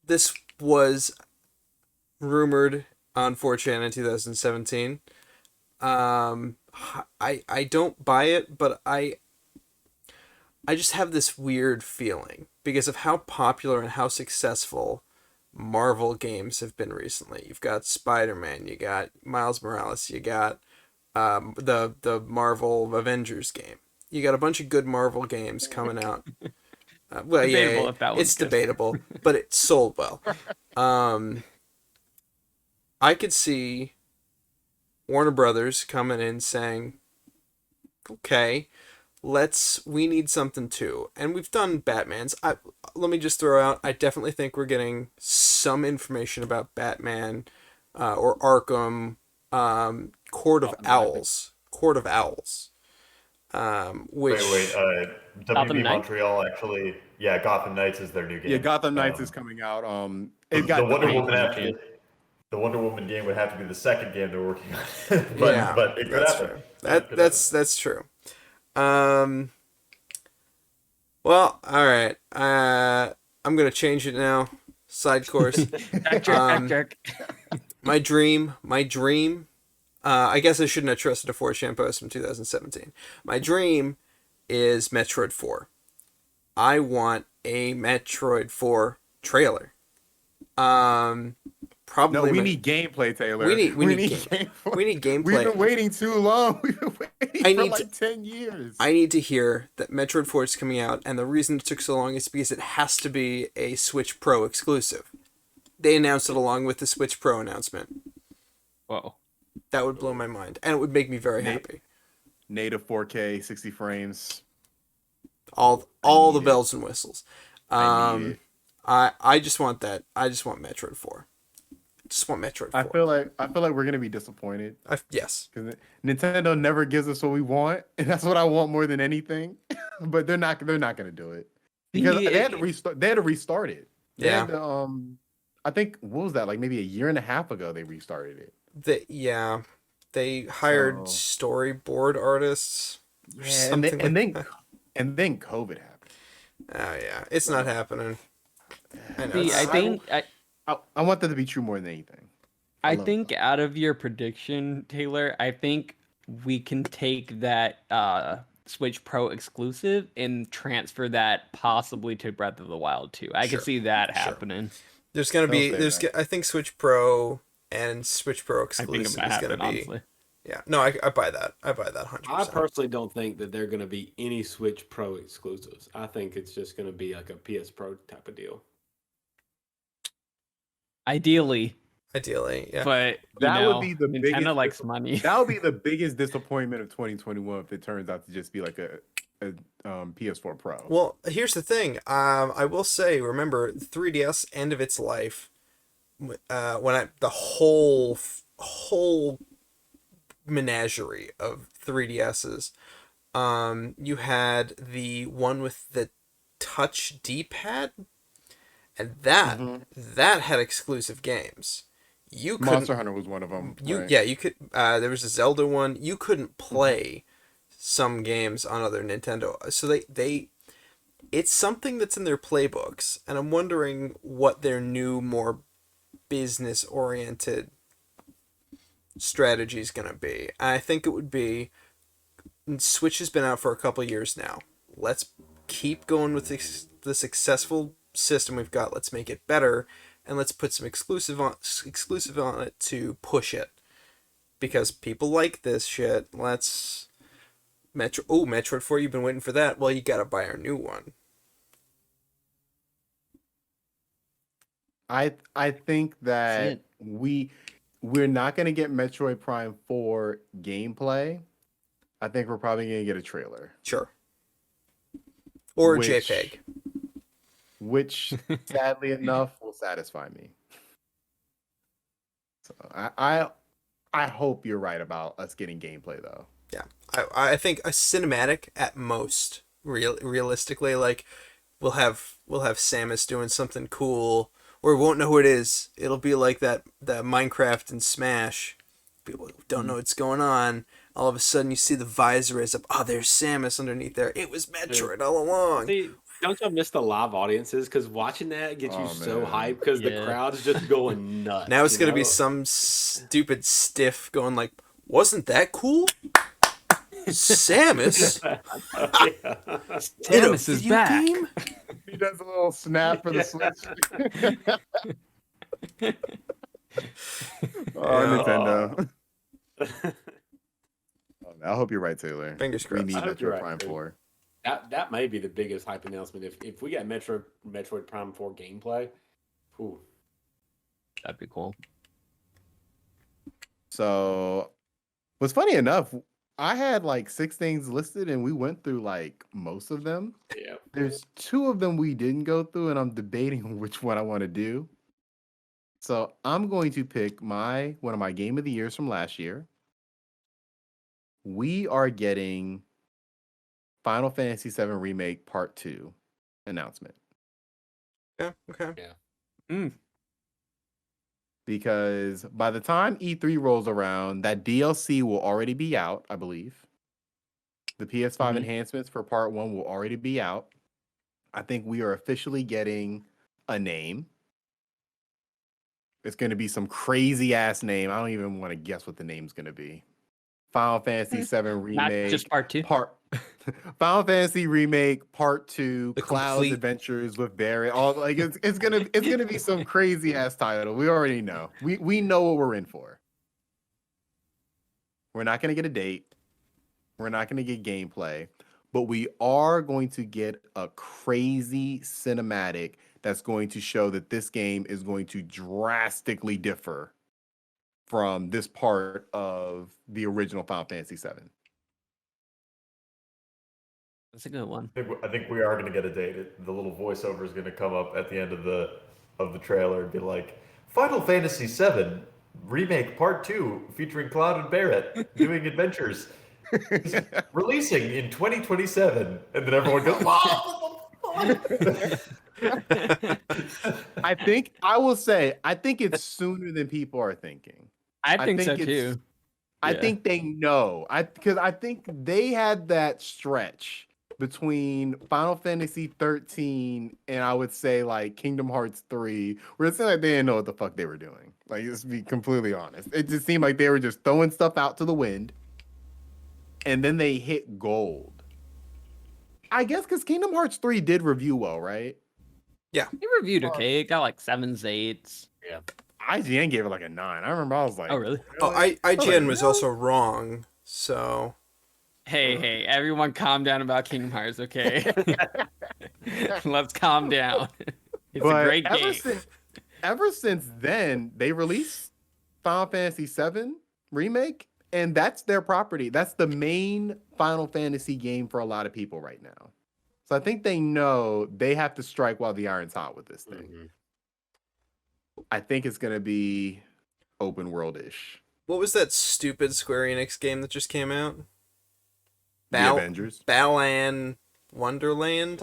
This was rumored on 4chan in 2017. I don't buy it, but I just have this weird feeling because of how popular and how successful Marvel games have been recently. You've got Spider-Man, you got Miles Morales, you got the Marvel Avengers game. You got a bunch of good Marvel games coming out. Well, Debatable yeah, if that one's it's good. debatable, but it sold well. I could see Warner Brothers coming in saying, "Okay, we need something too." And we've done Batman's. Let me just throw out, I definitely think we're getting some information about Batman or Arkham, Court of Owls. Which Wait. Gotham WB Knights? Montreal actually, Gotham Knights is their new game. Yeah, Gotham Knights is coming out. It The got Wonder delayed. Woman actually, the Wonder Woman game would have to be the second game they're working on. but it could that's happen. true. It could That's true. Well, all right. I'm gonna change it now. Side course. Fact check. My dream. I guess I shouldn't have trusted a 4chan post from 2017. My dream is Metroid 4. I want a Metroid 4 trailer. Probably No, we need gameplay, Taylor. We need gameplay. we need We've gameplay. been waiting too long. We've been waiting I for need like 10 years. I need to hear that Metroid 4 is coming out, and the reason it took so long is because it has to be a Switch Pro exclusive. They announced it along with the Switch Pro announcement. Whoa. That would blow my mind, and it would make me very happy. Native 4K, 60 frames. All need the it. bells and whistles. I need it. I just want that. I just want Metroid 4. Just want Metroid 4. I feel like we're gonna be disappointed Yes. because Nintendo never gives us what we want, and that's what I want more than anything. But they're not gonna do it because they had to restart. They had to restart it. They Yeah. had to, I think what was that, like maybe a year and a half ago they restarted it. They hired So- storyboard artists. Or Yeah, something and like then that. and then COVID happened. Oh yeah, it's not happening. I know. See, I think I want that to be true more than anything. I love think that. out of your prediction, Taylor, I think we can take that Switch Pro exclusive and transfer that possibly to Breath of the Wild 2. I Sure, can see that sure. happening. There's gonna be Don't say that. I think Switch Pro and Switch Pro I think it exclusive might is gonna happen, be. honestly. Yeah, no, I buy that. I buy that 100%. I personally don't think that they're going to be any Switch Pro exclusives. I think it's just going to be like a PS Pro type of deal. Ideally, Ideally, yeah. but That would be the Nintendo biggest likes money. That would be the biggest disappointment of 2021 if it turns out to just be like a PS4 Pro. Well, here's the thing. I will say, remember, 3DS end of its life. The whole menagerie of 3DSs. You had the one with the touch D-pad, and that had exclusive games. You couldn't. Monster Hunter was one of them. You could. There was a Zelda one. You couldn't play some games on other Nintendo. So they it's something that's in their playbooks, and I'm wondering what their new, more business oriented strategy is going to be. I think it would be, Switch has been out for a couple years now. Let's keep going with the successful system we've got. Let's make it better, and let's put some exclusive on it to push it, because people like this shit. Metroid 4, you've been waiting for that. Well, you gotta buy our new one. I think that it. we're not going to get Metroid Prime 4 gameplay. I think we're probably going to get a trailer, Sure. Or Which- a JPEG. which sadly enough will satisfy me. So I hope you're right about us getting gameplay though. Yeah, I think a cinematic at most. Realistically, like we'll have Samus doing something cool, or we won't know who it is. It'll be like that Minecraft and Smash. People don't know what's going on. All of a sudden, you see the visor is up. Oh, there's Samus underneath there. It was Metroid all along. See, don't y'all miss the live audiences? Because watching that gets you Oh, so man. hyped because the Yeah. crowd's just going nuts. Now it's you gonna be know? some stupid stiff going like, "Wasn't that cool?" Samus Yeah. in a Samus is video back. game? He does a little snap for the Switch. Nintendo. I hope you're right, Taylor. Fingers We crossed. need I hope you're Metroid right, Prime too. 4. That may be the biggest hype announcement if we got Metroid Prime 4 gameplay. Ooh. That'd be cool. So, what's funny enough, I had like 6 things listed and we went through like most of them. Yeah. There's 2 of them we didn't go through, and I'm debating which one I want to do. So, I'm going to pick one of my game of the years from last year. We are getting Final Fantasy VII Remake Part 2 announcement. Yeah. Okay. Because by the time E3 rolls around, that DLC will already be out, I believe. The PS5 Mhm. enhancements for Part 1 will already be out. I think we are officially getting a name. It's going to be some crazy ass name. I don't even want to guess what the name's going to be. Final Fantasy VII Not Remake just part 2. Final Fantasy Remake Part 2, The Cloud's complete- Adventures with Barret. All like it's gonna be some crazy ass title. We already know. We know what we're in for. We're not gonna get a date. We're not gonna get gameplay, but we are going to get a crazy cinematic that's going to show that this game is going to drastically differ from this part of the original Final Fantasy VII. That's a good one. I think we are going to get a date. The little voiceover is going to come up at the end of the trailer and be like, Final Fantasy VII Remake Part 2 featuring Cloud and Barret doing adventures. Releasing in 2027. And then everyone goes, I will say, I think it's sooner than people are thinking. I think so it's- too. I Yeah. think they know. Because I think they had that stretch between Final Fantasy 13 and I would say like Kingdom Hearts 3, where it seemed like they didn't know what the fuck they were doing. Like, just to be completely honest. It just seemed like they were just throwing stuff out to the wind. And then they hit gold. I guess because Kingdom Hearts 3 did review well, right? It reviewed okay. It got like 7s, 8s. IGN gave it like a 9. I remember I was like, Oh, really? Oh, IGN was also wrong. So Hey, everyone calm down about Kingdom Hearts, okay? Let's calm down. It's a great game. Ever since then, they released Final Fantasy VII Remake, and that's their property. That's the main Final Fantasy game for a lot of people right now. So I think they know they have to strike while the iron's hot with this thing. Mhm. I think it's going to be open world-ish. what was that stupid Square Enix game that just came out? The Avengers. Balan Wonderland?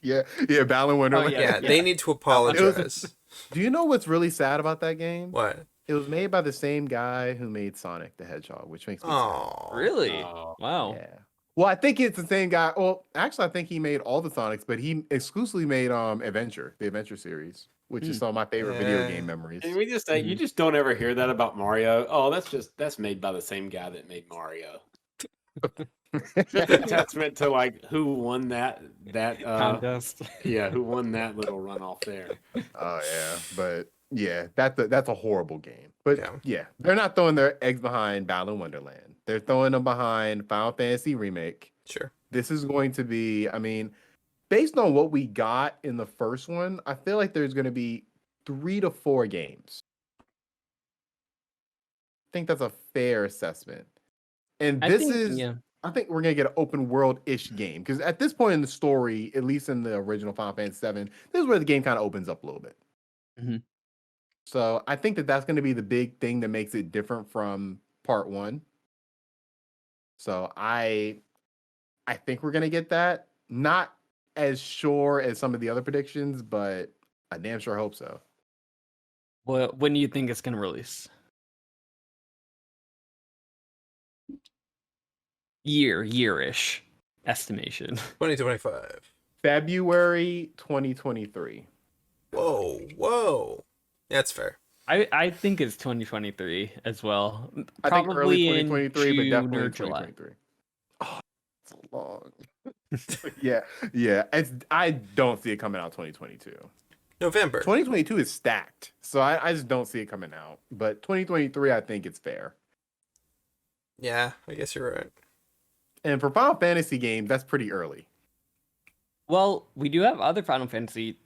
Yeah, Balan Wonderland. Yeah, they need to apologize. Do you know what's really sad about that game? What? It was made by the same guy who made Sonic the Hedgehog, which makes me sad. Oh, Really? Oh. Wow. Yeah. Well, I think it's the same guy. Well, actually, I think he made all the Sonics, but he exclusively made Adventure, the Adventure series, which is some of my favorite video Yeah. game memories. Can we just say you just don't ever hear that about Mario? Oh, that's made by the same guy that made Mario. Just a testament to like who won that Contest. yeah, who won that little runoff there. Oh yeah, but yeah, that's a horrible game. But Yeah. yeah, they're not throwing their eggs behind Balan Wonderland. They're throwing them behind Final Fantasy Remake. sure. This is going to be, I mean, based on what we got in the first one, I feel like there's going to be 3 to 4 games. I think that's a fair assessment. And I this think, is, yeah. I think we're going to get an open world-ish game. Because at this point in the story, at least in the original Final Fantasy VII, this is where the game kind of opens up a little bit. Mhm. So I think that that's going to be the big thing that makes it different from part 1. So I think we're gonna get that. Not as sure as some of the other predictions, but I damn sure hope so. Well, when do you think it's gonna release? Year-ish estimation. 2025. February 2023. Whoa. That's fair. I think it's 2023 as well. I think early Probably in 2023, but June definitely or in July. 2023. Oh, it's long. yeah. I don't see it coming out 2022. November. 2022 is stacked, so I just don't see it coming out. But 2023, I think it's fair. Yeah, I guess you're right. And for Final Fantasy games, that's pretty early. Well, we do have other Final Fantasy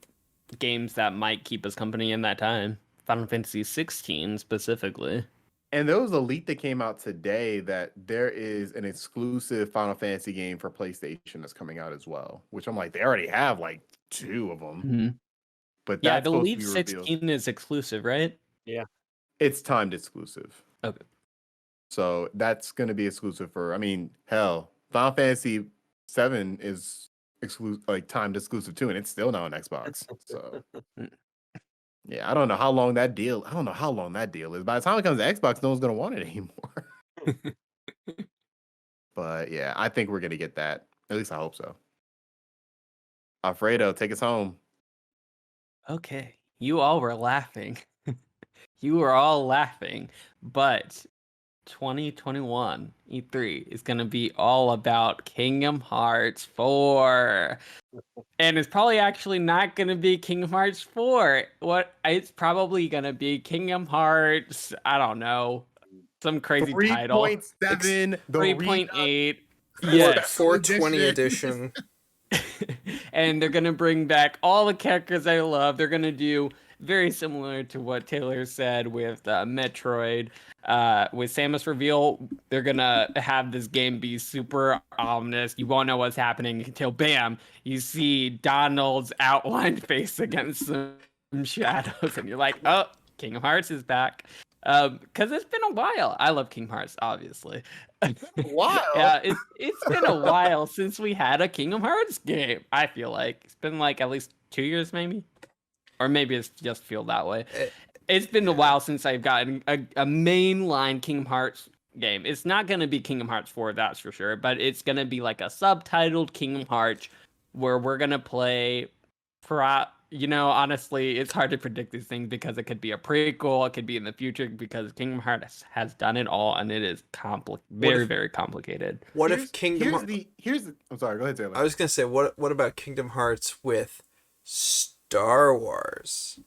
games that might keep us company in that time. Final Fantasy 16 specifically. And there was a leak that came out today that there is an exclusive Final Fantasy game for PlayStation that's coming out as well. Which I'm like, they already have like 2 of them. Mhm. But Yeah, I that's supposed to believe be revealed. 16 is exclusive, right? It's timed exclusive. Okay. So that's going to be exclusive for, I mean, hell, Final Fantasy 7 is exclusive, like timed exclusive too, and it's still not on Xbox. So yeah, I don't know how long that deal is. By the time it comes to Xbox, no one's going to want it anymore. But yeah, I think we're going to get that. At least I hope so. Alfredo, take us home. Okay. You all were laughing. You were all laughing. But 2021 E3 is going to be all about Kingdom Hearts 4. And it's probably actually not going to be Kingdom Hearts 4. It's probably going to be Kingdom Hearts, I don't know, some crazy title. 3.7, the 3.8. Yeah, Yes. 420 edition. And they're going to bring back all the characters I love. They're going to do very similar to what Taylor said with Metroid. With Samus reveal, they're going to have this game be super ominous. You won't know what's happening until, bam, you see Donald's outlined face against some shadows. And you're like, oh, Kingdom Hearts is back. Because it's been a while. I love Kingdom Hearts, obviously. Wow. Yeah, it's been a while since we had a Kingdom Hearts game. I feel like it's been like at least 2 years, maybe, or maybe it's just feel that way. It's been a while since I've gotten a mainline Kingdom Hearts game. It's not gonna be Kingdom Hearts 4, that's for sure, but it's gonna be like a subtitled Kingdom Hearts where we're gonna play. Honestly, it's hard to predict these things because it could be a prequel, it could be in the future, because Kingdom Hearts has done it all, and it is very complicated. What if Kingdom Hearts? I'm sorry, go ahead, Taylor. I was gonna say, what about Kingdom Hearts with Star Wars?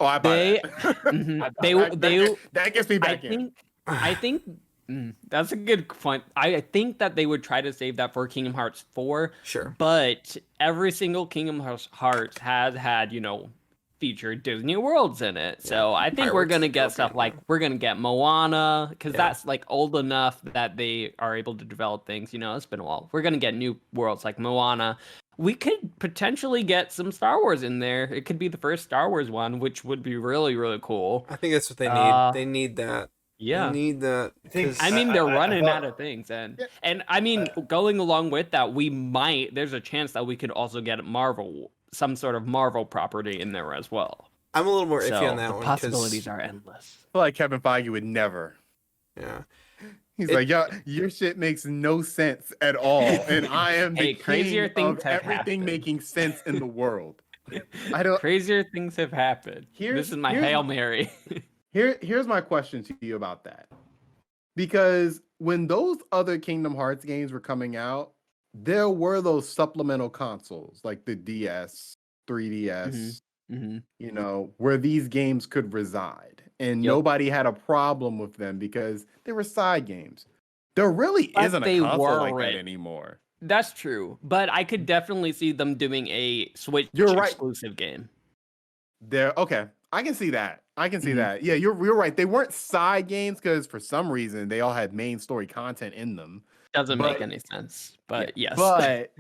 Oh, I buy They, that. mhm, That gets me back in. I think that's a good point. I think that they would try to save that for Kingdom Hearts 4. Sure. But every single Kingdom Hearts has had, featured Disney worlds in it. So I think we're Pirates, going to get okay, stuff like, we're going to get Moana, because that's like old enough that they are able to develop things. It's been a while. We're going to get new worlds like Moana. We could potentially get some Star Wars in there. It could be the first Star Wars one, which would be really, really cool. I think that's what they need. They need that. Yeah. They need that. I mean, they're running thought- out of things, and I mean, going along with that, there's a chance that we could also get some sort of Marvel property in there as well. I'm a little more So iffy on that the one. possibilities are endless. I feel like Kevin Feige would never. Yeah. He's like, yo, your shit makes no sense at all, and I am the Hey, crazier king things of have everything happened. making sense in the world. I don't. Crazier things have happened. This is my Hail Mary. Here's my question to you about that. Because when those other Kingdom Hearts games were coming out, there were those supplemental consoles like the DS, 3DS, where these games could reside. And nobody had a problem with them because they were side games. There really But isn't they a console like weren't. that anymore. That's true, but I could definitely see them doing a Switch exclusive game. Okay. I can see that. Mhm. that. Yeah, you're right. They weren't side games because for some reason they all had main story content in them. Doesn't But- make any sense, but yes. But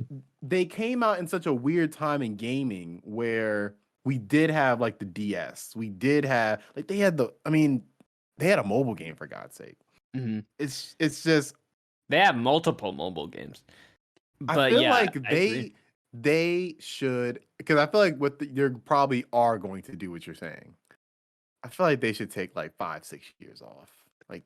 they came out in such a weird time in gaming where we did have like the DS. We did have they had they had a mobile game for God's sake. Mhm. It's just They have multiple mobile games. But I feel yeah, like I agree. they should, because I feel like you probably are going to do what you're saying. I feel like they should take like 5-6 years off. Like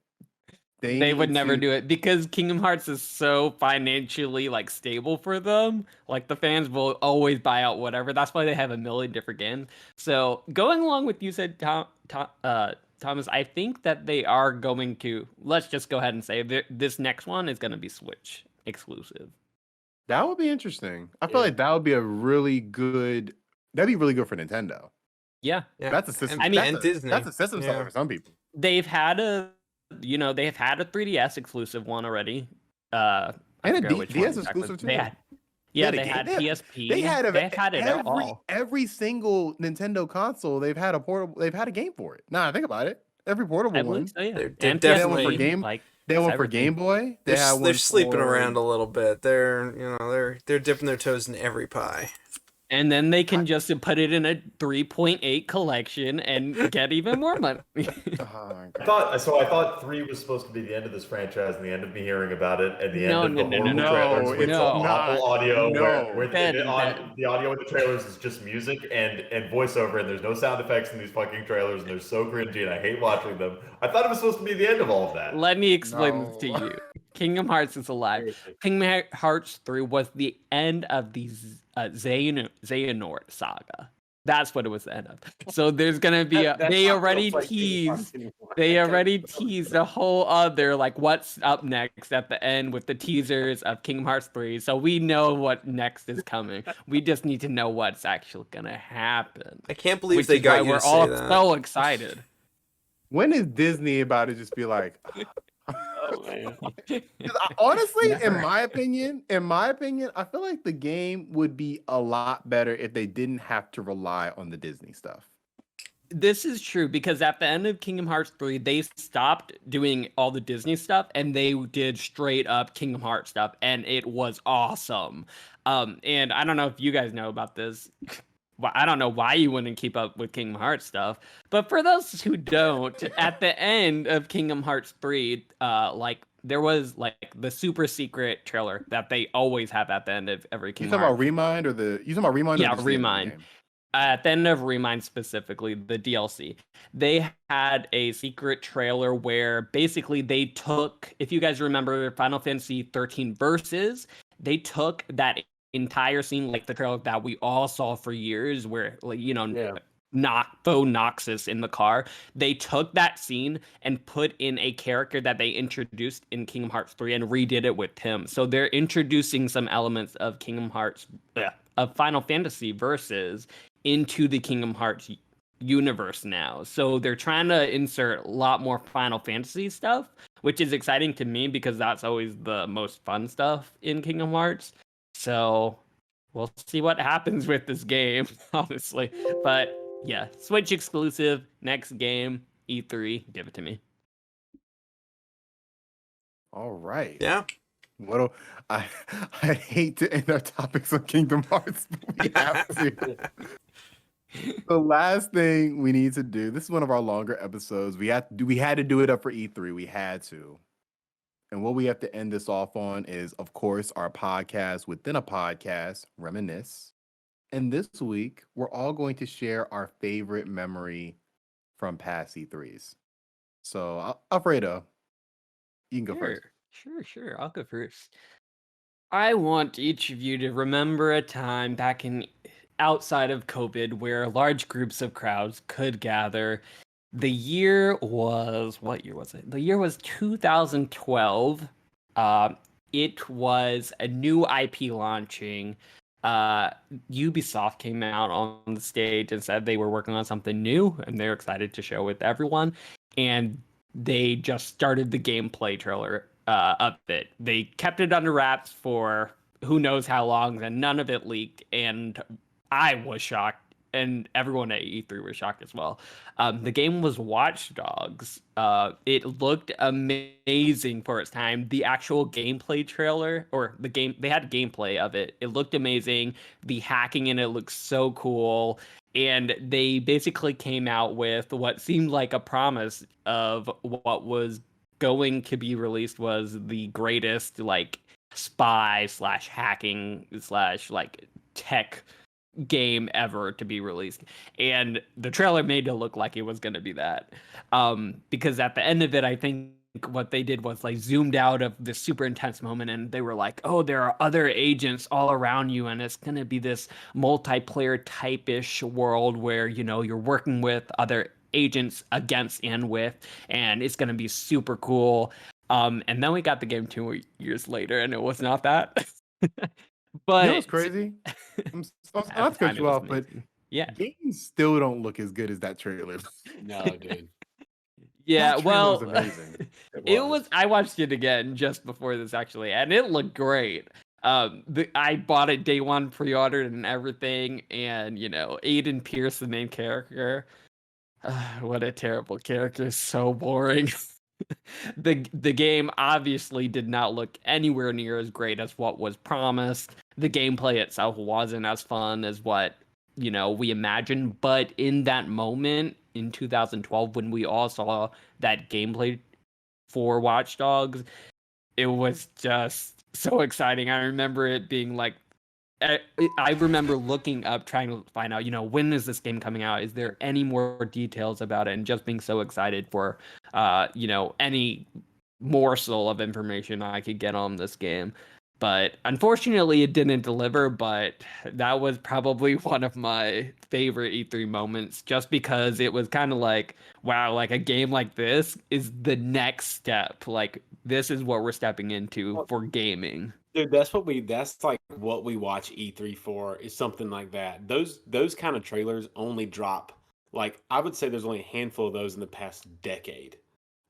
They would never do it because Kingdom Hearts is so financially stable for them. Like the fans will always buy out whatever. That's why they have a million different games. So going along with you said, Thomas, I think that they are going to. Let's just go ahead and say this next one is going to be Switch exclusive. That would be interesting. I feel like that would be that'd be really good for Nintendo. Yeah, Yeah. That's a system. And Disney. That's a system seller Yeah. for some people. they've had a 3DS exclusive one already. I And a forget which DS one exactly. exclusive, too. They had, Yeah, they had PSP. They had it all. every single Nintendo console. They've had a portable. They've had a game for it. Nah, think about it. Every portable I one. believe so, yeah. They're And definitely- PSP, for game- like They had one for everything. Game Boy. They had They're one sleeping for- around a little bit. They're dipping their toes in every pie. And then they can just put it in a 3.8 collection and get even more money. Oh, I thought 3 was supposed to be the end of this franchise and the end of me hearing about it and the No, end of the no, horrible no, trailers with it's the not. awful audio where Ben, the audio in the trailers is just music and voiceover and there's no sound effects in these fucking trailers and they're so cringy and I hate watching them. I thought it was supposed to be the end of all of that. Let me explain this to No. you. Kingdom Hearts is alive. Kingdom Hearts 3 was the end of the Xehanort saga. That's what it was the end of. So there's gonna be a. That's They not already gonna play Kingdom Hearts teased. anymore. They That's already so funny. teased a whole other like what's up next at the end with the teasers of Kingdom Hearts 3. So we know what next is coming. We just need to know what's actually gonna happen. I can't believe Which they is why got you we're to all say that. so excited. When is Disney about to just be like? Oh man. 'Cause honestly, in Never. my opinion, I feel like the game would be a lot better if they didn't have to rely on the Disney stuff. This is true because at the end of Kingdom Hearts 3, they stopped doing all the Disney stuff and they did straight up Kingdom Hearts stuff, and it was awesome. And I don't know if you guys know about this. Well, I don't know why you wouldn't keep up with Kingdom Hearts stuff, but for those who don't, at the end of Kingdom Hearts 3, like there was like the super secret trailer that they always have at the end of every You Kingdom talking about Hearts. Remind or the? You talking about Remind? Yeah, or just the end of the Remind. game? At the end of Remind specifically, the DLC, they had a secret trailer where basically they took, if you guys remember Final Fantasy 13 Versus, they took that entire scene, like the trailer that we all saw for years, where like Yeah. Noxus in the car. They took that scene and put in a character that they introduced in Kingdom Hearts 3 and redid it with him. So they're introducing some elements of Kingdom Hearts, of Final Fantasy Versus into the Kingdom Hearts universe now. So they're trying to insert a lot more Final Fantasy stuff, which is exciting to me because that's always the most fun stuff in Kingdom Hearts. So we'll see what happens with this game, honestly. But yeah, Switch exclusive, next game, E3, give it to me. All right. Yeah. What do, I I hate to end our topics on Kingdom Hearts, but we have to. The last thing we need to do. This is one of our longer episodes. We had to do it up for E3. We had to. And what we have to end this off on is, of course, our podcast within a podcast, Reminisce. And this week, we're all going to share our favorite memory from past E3s. So, Alfredo, you can go first. Sure. I'll go first. I want each of you to remember a time back in outside of COVID where large groups of crowds could gather. The year was, what year was it? The year was 2012. It was a new IP launching. Ubisoft came out on the stage and said they were working on something new and they're excited to show with everyone. And they just started the gameplay trailer of it. They kept it under wraps for who knows how long, and none of it leaked. And I was shocked, and everyone at E3 was shocked as well. The game was Watch Dogs. It looked amazing for its time. The actual gameplay trailer, or the game, they had gameplay of it. It looked amazing. The hacking in it looked so cool. And they basically came out with what seemed like a promise of what was going to be released was the greatest like spy / hacking / like tech game ever to be released, and the trailer made it look like it was going to be that, because at the end of it, I think what they did was like zoomed out of this super intense moment, and they were like, oh, there are other agents all around you, and it's going to be this multiplayer type-ish world where you're working with other agents against and with, and it's going to be super cool. And then we got the game 2 years later, and it was not that. But You know what's crazy? I'm at not the to cut time, it you was off, but amazing. Yeah. games still don't look as good as that trailer. No, dude. Yeah, That trailer well, was amazing. it was. I watched it again just before this actually, and it looked great. I bought it day one, pre-ordered and everything, and Aiden Pierce, the main character. What a terrible character! So boring. The game obviously did not look anywhere near as great as what was promised. The gameplay itself wasn't as fun as what we imagined, but in that moment in 2012 when we all saw that gameplay for Watch Dogs, it was just so exciting. I remember it being like, I remember looking up trying to find out when is this game coming out, is there any more details about it, and just being so excited for any morsel of information I could get on this game. But unfortunately, it didn't deliver. But that was probably one of my favorite E3 moments, just because it was kind of like, wow, like a game like this is the next step. Like, this is what we're stepping into for gaming. Dude, that's like what we watch E3 for, is something like that. Those kind of trailers only drop, like, I would say there's only a handful of those in the past decade.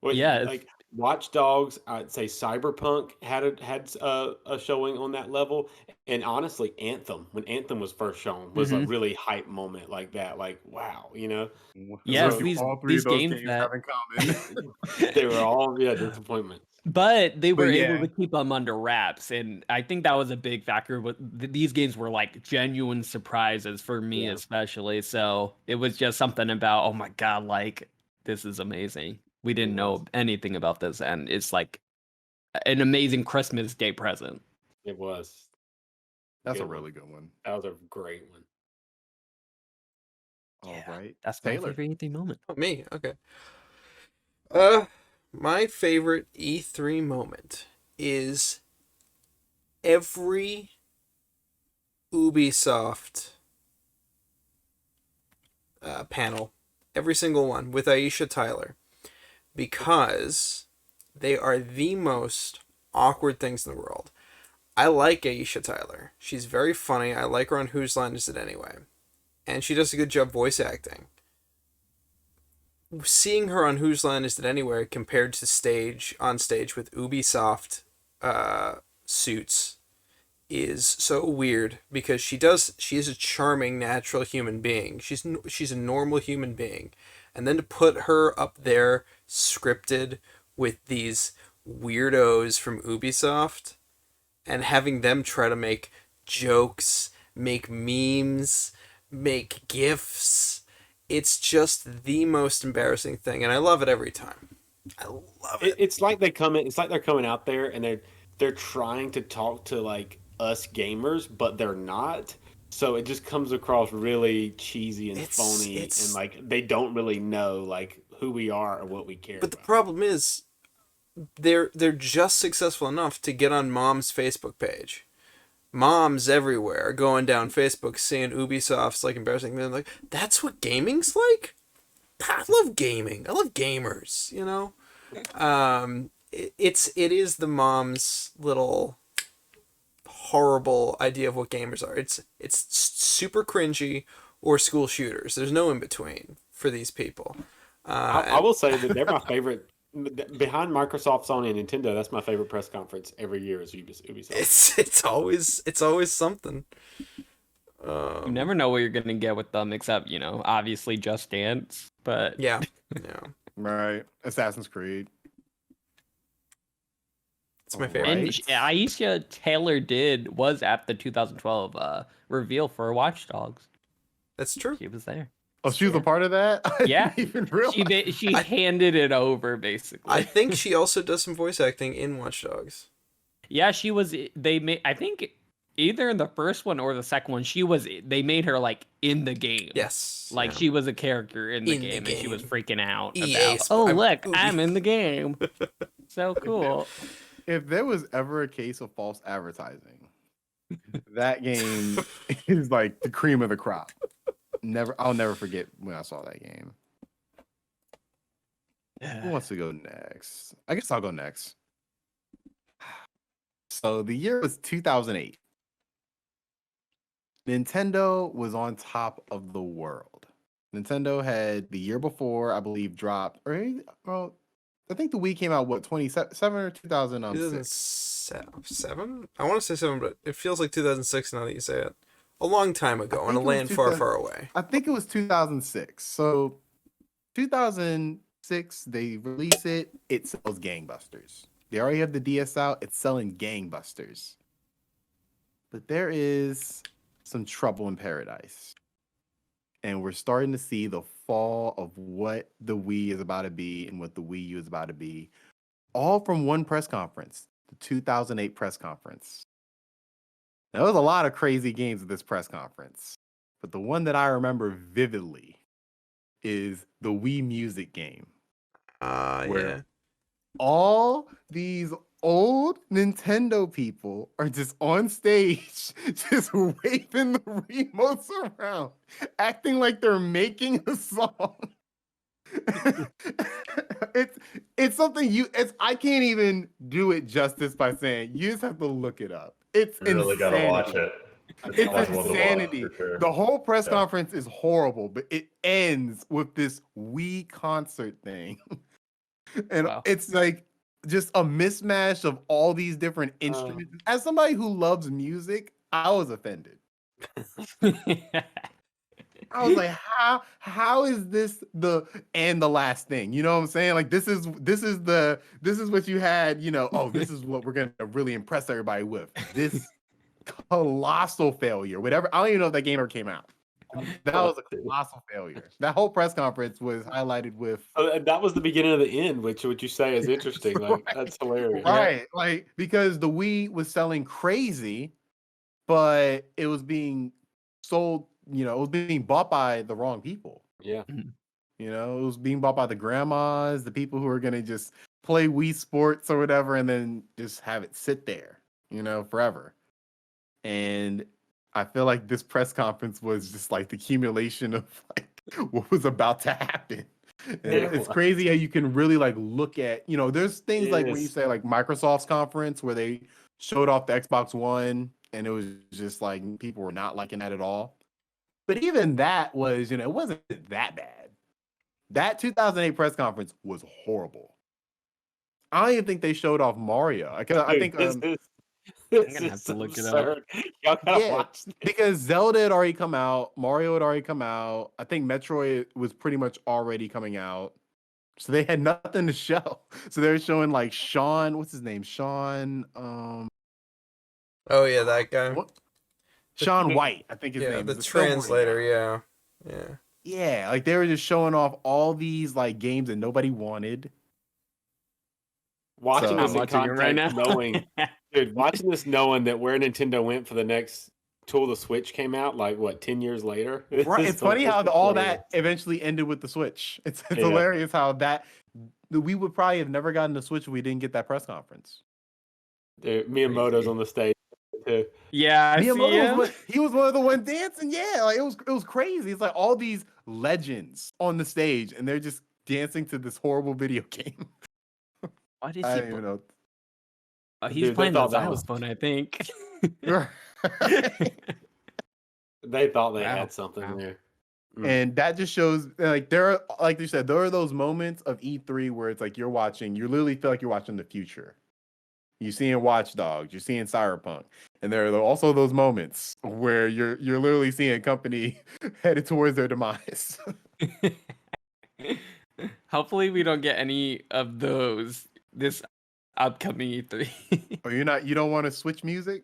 Yeah, Like Watch Dogs, I'd say Cyberpunk had a showing on that level, and honestly, Anthem, when Anthem was first shown, was a really hype moment like that. Like, wow, Yes, So- these all three of those games games that have in common. they were all disappointments. But they But were able yeah. to keep them under wraps, and I think that was a big factor. But these games were like genuine surprises for me, Yeah. especially. So it was just something about, oh my god, like this is amazing. We didn't know anything about this, and it's like an amazing Christmas Day present. It was. That's a Good one. really good one. That was a great one. All Yeah, right. That's my Taylor. favorite E3 moment. Oh, me, okay. My favorite E3 moment is every Ubisoft panel, every single one with Aisha Tyler, because they are the most awkward things in the world. I like Aisha Tyler. She's very funny. I like her on Whose Line Is It Anyway? And she does a good job voice acting. Seeing her on Whose Line Is It Anywhere compared to on stage with Ubisoft suits is so weird, because she is a charming natural human being. She's a normal human being, and then to put her up there scripted with these weirdos from Ubisoft and having them try to make jokes, make memes, make gifs, it's just the most embarrassing thing, and I love it every time. I love it. It's like they come in. It's like they're coming out there and they're trying to talk to like us gamers, but they're not. So it just comes across really cheesy and phony, and like they don't really know like who we are or what we care But the about. problem is, they're just successful enough to get on Mom's Facebook page. Moms everywhere are going down Facebook seeing Ubisoft's like embarrassing. They're like, that's what gaming's like? I love gaming. I love gamers, you know? It is the mom's little horrible idea of what gamers are. It's super cringy or school shooters. There's no in between for these people. I will say that they're my favorite. Behind Microsoft, Sony, and Nintendo, that's my favorite press conference every year is Ubisoft. It's always something. You never know what you're gonna get with them, except obviously Just Dance. But Yeah. Right. Assassin's Creed. It's my All favorite. And right. Aisha Taylor was at the 2012 reveal for Watch Dogs. That's true. She was there. Oh, she was a part of that? I Yeah. didn't even realize. She handed it over basically. I think she also does some voice acting in Watch Dogs. Yeah, she was. They made. I think either in the first one or the second one, they made her like in the game. Yes. Like yeah. she was a character in the In the game, and she was game. freaking out EA about. Oh, look, Ubi. I'm in the game. So cool. If there was ever a case of false advertising, that game is like the cream of the crop. I'll never forget when I saw that game. Who wants to go next? I guess I'll go next. So the year was 2008. Nintendo was on top of the world. Nintendo had the year before, I believe, dropped, well, I think the Wii came out, 2007 or 2006? 2007? I want to say 7, but it feels like 2006 now that you say it. A long time ago, in a think it was land far, 2000 far away. I think it was 2006. So 2006, they release it. It sells gangbusters. They already have the DS out. It's selling gangbusters. But there is some trouble in paradise. And we're starting to see the fall of what the Wii is about to be and what the Wii U is about to be. All from one press conference, the 2008 press conference. Now, there was a lot of crazy games at this press conference. But the one that I remember vividly is the Wii Music game. Yeah. All these old Nintendo people are just on stage, just waving the remotes around, acting like they're making a song. it's something I can't even do it justice by saying you just have to look it up. It's You really gotta watch insanity. it. It's That's one to watch, insanity. for sure. The whole press Yeah. conference is horrible, but it ends with this Wii concert thing. And Wow. it's like just a mismatch of all these different instruments. As somebody who loves music, I was offended. I was like, how is this the last thing? You know what I'm saying? Like this is what you had, this is what we're gonna really impress everybody with. This colossal failure. Whatever. I don't even know if that game ever came out. That was a colossal failure. That whole press conference was highlighted with That was the beginning of the end, which what you say is interesting. Like that's hilarious. right, like because the Wii was selling crazy, but it was being sold, it was being bought by the wrong people. Yeah. It was being bought by the grandmas, the people who are gonna just play Wii Sports or whatever, and then just have it sit there, forever. And I feel like this press conference was just like the accumulation of like what was about to happen. And it's crazy how you can really like look at, there's things like when you say like Microsoft's conference where they showed off the Xbox One and it was just like people were not liking that at all. But even that was, it wasn't that bad. That 2008 press conference was horrible. I don't even think they showed off Mario. I think I'm gonna have to look it up. Y'all gotta Yeah, watch this. because Zelda had already come out, Mario had already come out. I think Metroid was pretty much already coming out. So they had nothing to show. So they were showing like Sean, what's his name? Sean Oh yeah, that guy. what? Sean White, I think his Yeah, name the is. snowboarding translator. guy. Yeah. Yeah, like they were just showing off all these like games that nobody wanted. Watching So- this I'm in watching it right now. context, knowing, dude, watching this knowing that where Nintendo went for the next tool, the Switch came out like what 10 years later. Right. This It's is funny how hilarious. all that eventually ended with the Switch. It's Yeah. hilarious how we would probably have never gotten the Switch if we didn't get that press conference. Dude, Miyamoto's Crazy. on the stage too. Yeah, I see him. He was one of the ones dancing. Yeah, like it was crazy. It's like all these legends on the stage, and they're just dancing to this horrible video game. What is I he? don't even know. He's Dude, they playing the thought that was- xylophone, I think. They thought they Wow. had something Wow. there. And that just shows, like there are, like you said, there are those moments of E3 where it's like you literally feel like you're watching the future. You're seeing Watch Dogs, you're seeing Cyberpunk, and there are also those moments where you're literally seeing a company headed towards their demise. Hopefully, we don't get any of those this upcoming E3. Or you don't want to switch music?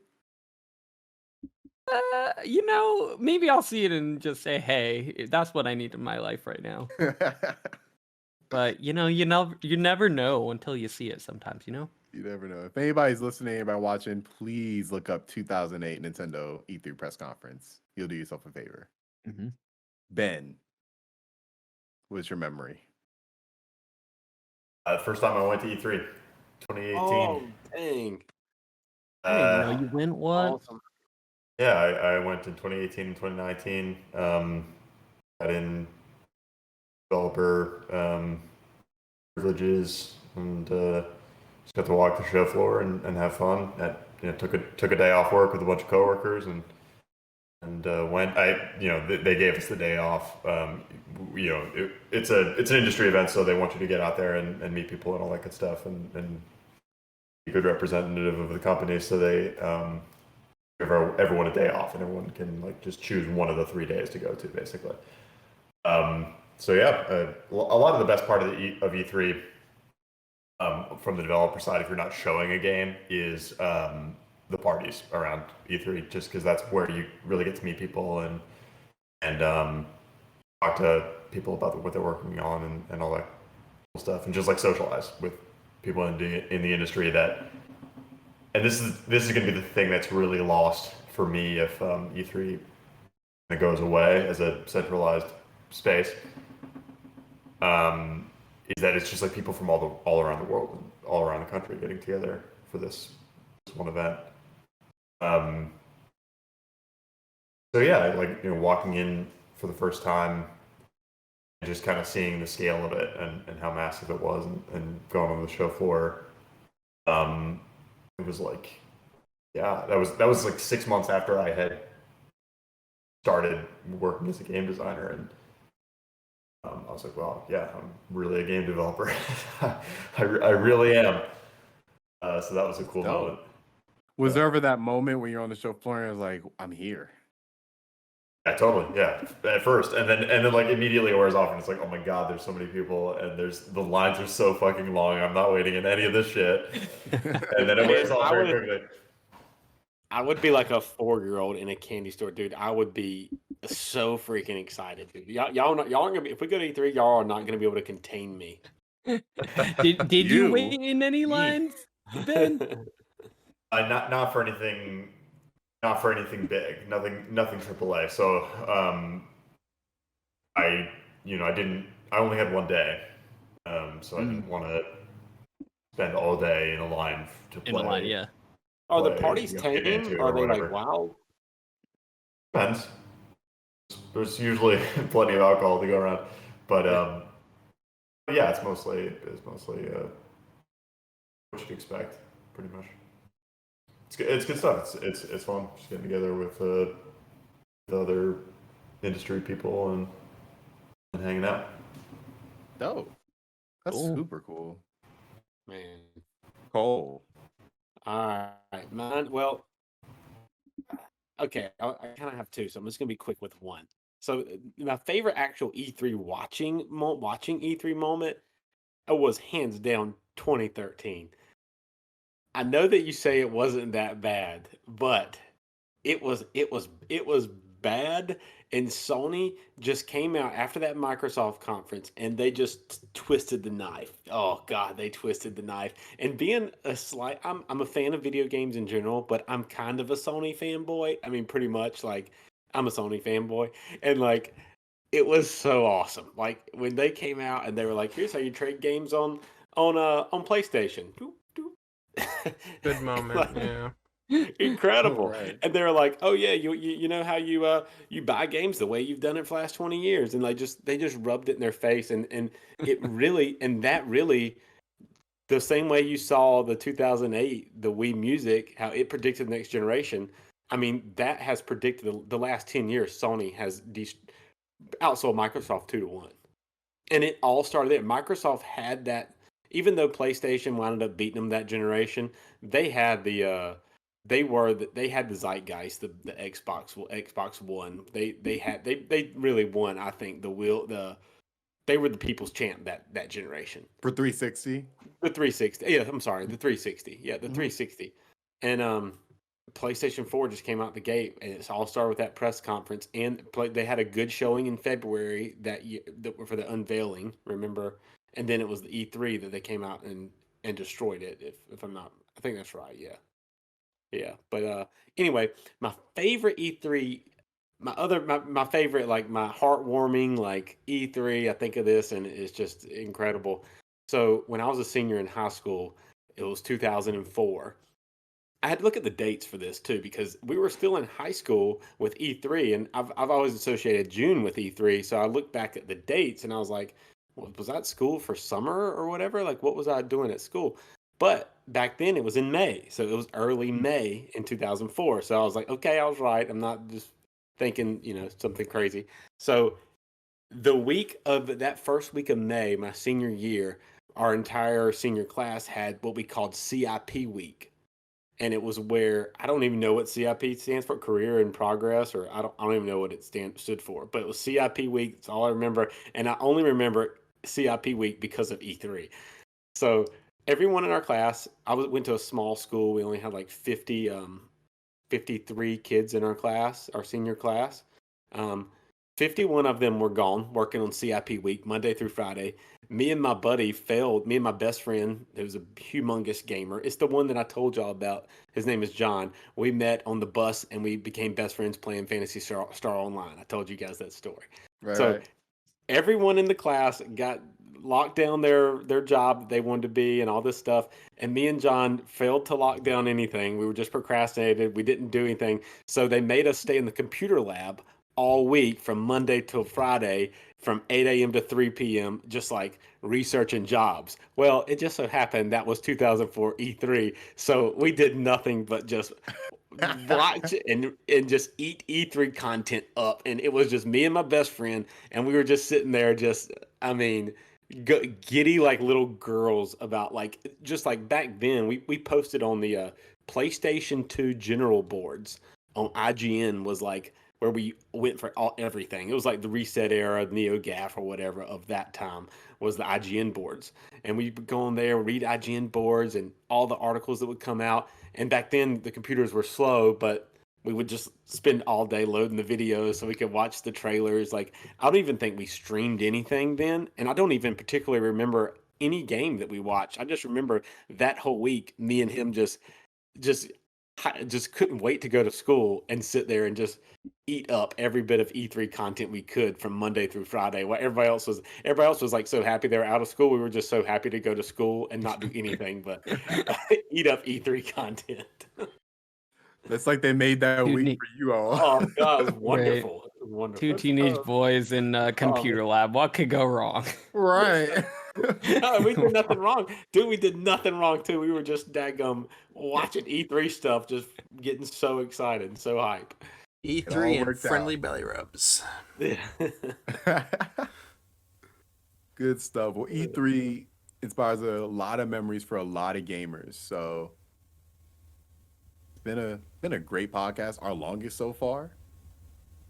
Maybe I'll see it and just say, "Hey, that's what I need in my life right now." But you never know until you see it. Sometimes, You never know. If anybody's listening, anybody watching, please look up 2008 Nintendo E3 press conference. You'll do yourself a favor. Mhm. Ben, what's your memory? The first time I went to E3, 2018. Oh dang! I didn't know you went what? Awesome. Yeah, I went in 2018 and 2019. Got in developer privileges and just got to walk the show floor and have fun. Took a day off work with a bunch of coworkers and went. They gave us the day off. It's an industry event, so they want you to get out there and meet people and all that good stuff and be a good representative of the company. So they give everyone a day off, and everyone can like just choose one of the 3 days to go to, basically. So yeah, a lot of the best part of E3 from the developer side, if you're not showing a game, is the parties around E3, just because that's where you really get to meet people and talk to people about what they're working on and all that cool stuff, and just like socialize with people in the industry that. And this is going to be the thing that's really lost for me if E3 goes away as a centralized space. Is that it's just like people from all around the world, and all around the country, getting together this one event. So yeah, like walking in for the first time, and just kind of seeing the scale of it and how massive it was, and going on the show floor. It was like, yeah, that was like 6 months after I had started working as a game designer, and I was like, well, yeah, I'm really a game developer. I really am. So that was a cool moment. Was there ever that moment when you're on the show floor and it was like, I'm here? Yeah, totally. Yeah, at first, and then like immediately it wears off, and it's like, oh my god, there's so many people, and the lines are so fucking long. I'm not waiting in any of this shit. And then it wears off very quickly. I would be like a 4-year-old in a candy store, dude. I would be so freaking excited, dude. Y'all aren't gonna be. If we go to E3, y'all are not gonna be able to contain me. Did you wait in any lines, Ben? Not for anything. Not for anything big. Nothing AAA. So I only had one day. So I didn't want to spend all day in a line to play. In a line, yeah. Are the parties tame? Are they like wild? Depends. There's usually plenty of alcohol to go around, but yeah, it's mostly what you'd expect, pretty much. It's good stuff. It's fun just getting together with the other industry people and hanging out. Dope. That's Cool. super cool. Man. Cool. All right, mine. Well, okay, I kind of have two, so I'm just gonna be quick with one. So my favorite actual E3 watching E3 moment was hands down 2013. I know that you say it wasn't that bad, but it was bad. And Sony just came out after that Microsoft conference, and they just twisted the knife. Oh God, they twisted the knife. And being I'm a fan of video games in general, but I'm kind of a Sony fanboy. I mean, pretty much like I'm a Sony fanboy, and like it was so awesome. Like when they came out and they were like, "Here's how you trade games on PlayStation." Good moment. Like, yeah. incredible. Right. And they were like, "Oh yeah, you know how you buy games the way you've done it for the last 20 years," and they just rubbed it in their face, and it really, and that really, the same way you saw the 2008 the Wii Music, how it predicted the next generation. I mean, that has predicted the last 10 years. Sony has outsold Microsoft 2-1, and it all started there. Microsoft had that, even though PlayStation wound up beating them that generation, they had the they had the zeitgeist, the Xbox One. They really won. I think they were the people's champ that generation. For 360? The 360. Yeah, I'm sorry, the 360. Yeah, the 360. And PlayStation 4 just came out the gate, and it's all started with that press conference. And they had a good showing in February that year for the unveiling. Remember? And then it was the E3 that they came out and destroyed it. If I'm not, I think that's right. Yeah. Yeah, but anyway, my favorite E3, my favorite, like my heartwarming like E3. I think of this and it's just incredible. So when I was a senior in high school, it was 2004. I had to look at the dates for this too because we were still in high school with E3, and I've always associated June with E3. So I looked back at the dates and I was like, well, was I at school for summer or whatever? Like, what was I doing at school? But back then it was in May. So it was early May in 2004. So I was like, okay, I was right. I'm not just thinking, something crazy. So the week of that first week of May, my senior year, our entire senior class had what we called CIP week. And it was where, I don't even know what CIP stands for, career in progress, or I don't even know what it stood for, but it was CIP week. That's all I remember. And I only remember CIP week because of E3. So everyone in our class, went to a small school. We only had like 53 kids in our class, our senior class. 51 of them were gone working on CIP week, Monday through Friday. Me and my best friend, who's a humongous gamer. It's the one that I told y'all about. His name is John. We met on the bus and we became best friends playing Phantasy Star Online. I told you guys that story. Right. So everyone in the class got locked down their job that they wanted to be and all this stuff. And me and John failed to lock down anything. We were just procrastinated. We didn't do anything. So they made us stay in the computer lab all week from Monday till Friday from 8 a.m. to 3 p.m. just like researching jobs. Well, it just so happened that was 2004 E3. So we did nothing but just watch and just eat E3 content up. And it was just me and my best friend. And we were just sitting there just, I mean, giddy like little girls about like, just like back then we posted on the PlayStation 2 general boards on IGN was like, where we went for everything. It was like the Reset era, NeoGAF or whatever of that time was the IGN boards. And we'd go on there, read IGN boards and all the articles that would come out. And back then the computers were slow, but we would just spend all day loading the videos so we could watch the trailers. Like, I don't even think we streamed anything then. And I don't even particularly remember any game that we watched. I just remember that whole week, me and him just couldn't wait to go to school and sit there and just eat up every bit of E3 content we could from Monday through Friday. While everybody else was like so happy they were out of school. We were just so happy to go to school and not do anything but eat up E3 content. That's like they made that Dude, week for you all. Oh God, it was wonderful. It was wonderful. Two teenage boys in a computer lab. What could go wrong? Right. No, we did nothing wrong. Dude, we did nothing wrong too. We were just daggum watching E3 stuff, just getting so excited and so hype. E3 and worked friendly out. belly rubs. Yeah. Good stuff. Well, E3 inspires a lot of memories for a lot of gamers. So it's been a great podcast, our longest so far.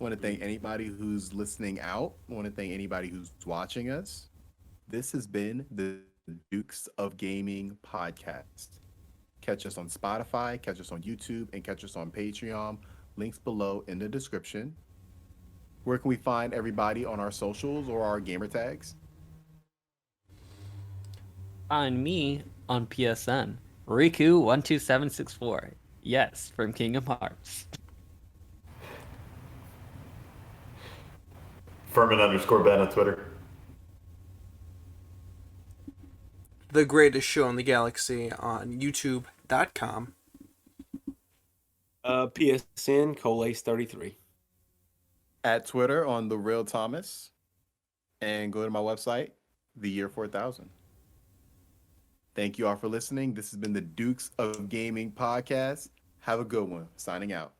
I want to thank anybody who's listening out. I want to thank anybody who's watching us. This has been the Dukes of Gaming podcast. Catch us on Spotify, catch us on YouTube, and catch us on Patreon. Links below in the description. Where can we find everybody on our socials or our gamer tags? Find me on PSN. Riku12764. Yes, from Kingdom Hearts. Furman_Ben on Twitter. The greatest show in the galaxy on youtube.com. PSN Colace33. At Twitter on The Real Thomas. And go to my website, The Year 4000. Thank you all for listening. This has been the Dukes of Gaming podcast. Have a good one. Signing out.